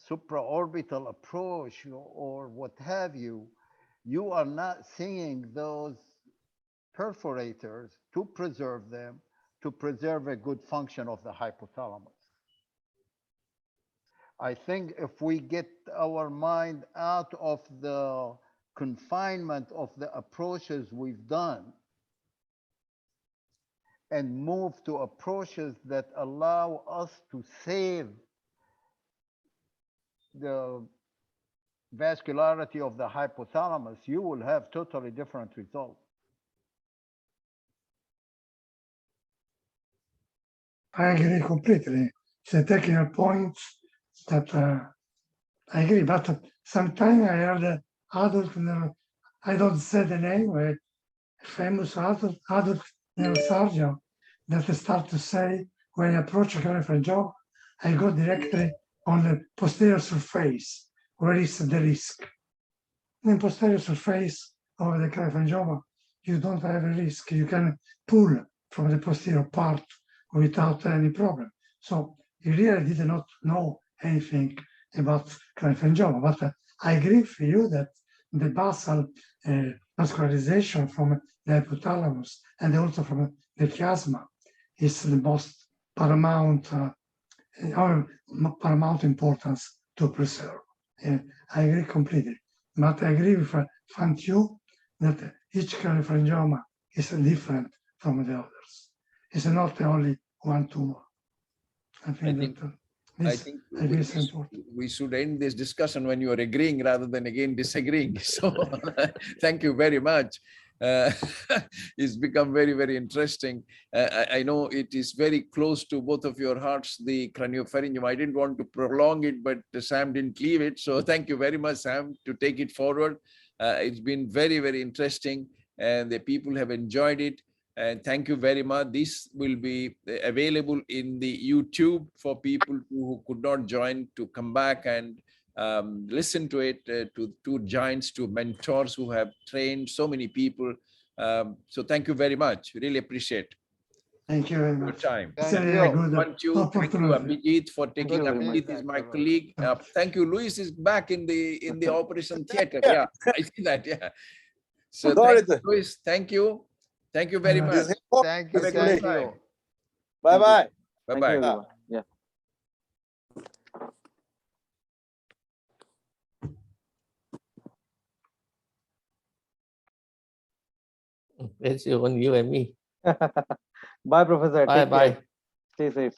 supraorbital approach or what have you, you are not seeing those perforators to preserve them, to preserve a good function of the hypothalamus. I think if we get our mind out of the confinement of the approaches we've done and move to approaches that allow us to save the vascularity of the hypothalamus, you will have totally different results. I agree completely. It's a technical point that I agree, but sometimes I heard adult, I don't say the name, a famous adult neurosurgeon that start to say, when I approach a craniopharyngioma, I go directly on the posterior surface, where is the risk. In the posterior surface of the craniopharyngioma, you don't have a risk. You can pull from the posterior part without any problem. So he really did not know anything about craniopharyngioma, but I agree with you that the basal vascularization from the hypothalamus and also from the chiasma is the most paramount importance to preserve. I agree completely, but I agree with Fantiu that each craniopharyngioma is different from the others. It's not only one tumor. I think we should end this discussion when you are agreeing rather than again disagreeing. So thank you very much. It's become very, very interesting. I know it is very close to both of your hearts, the craniopharyngium. I didn't want to prolong it, but Sam didn't leave it. So thank you very much, Sam, to take it forward. It's been very, very interesting, and the people have enjoyed it. And thank you very much. This will be available in the YouTube for people who could not join to come back and listen to it, to two giants, to mentors who have trained so many people. So thank you very much. Really appreciate Thank you very your much. time. Thank you, Thank you, Abhijit, for taking up. Abhijit is my colleague. Thank you. Luis is back in the operation theater. Yeah, I see that. Yeah. So thank you, Luis. Thank you. Thank you very much. Thank you. Have a Thank good you. time. Bye-bye. Bye-bye. Yeah. It's you and me. Bye, Professor. Bye Take bye. care. Stay safe.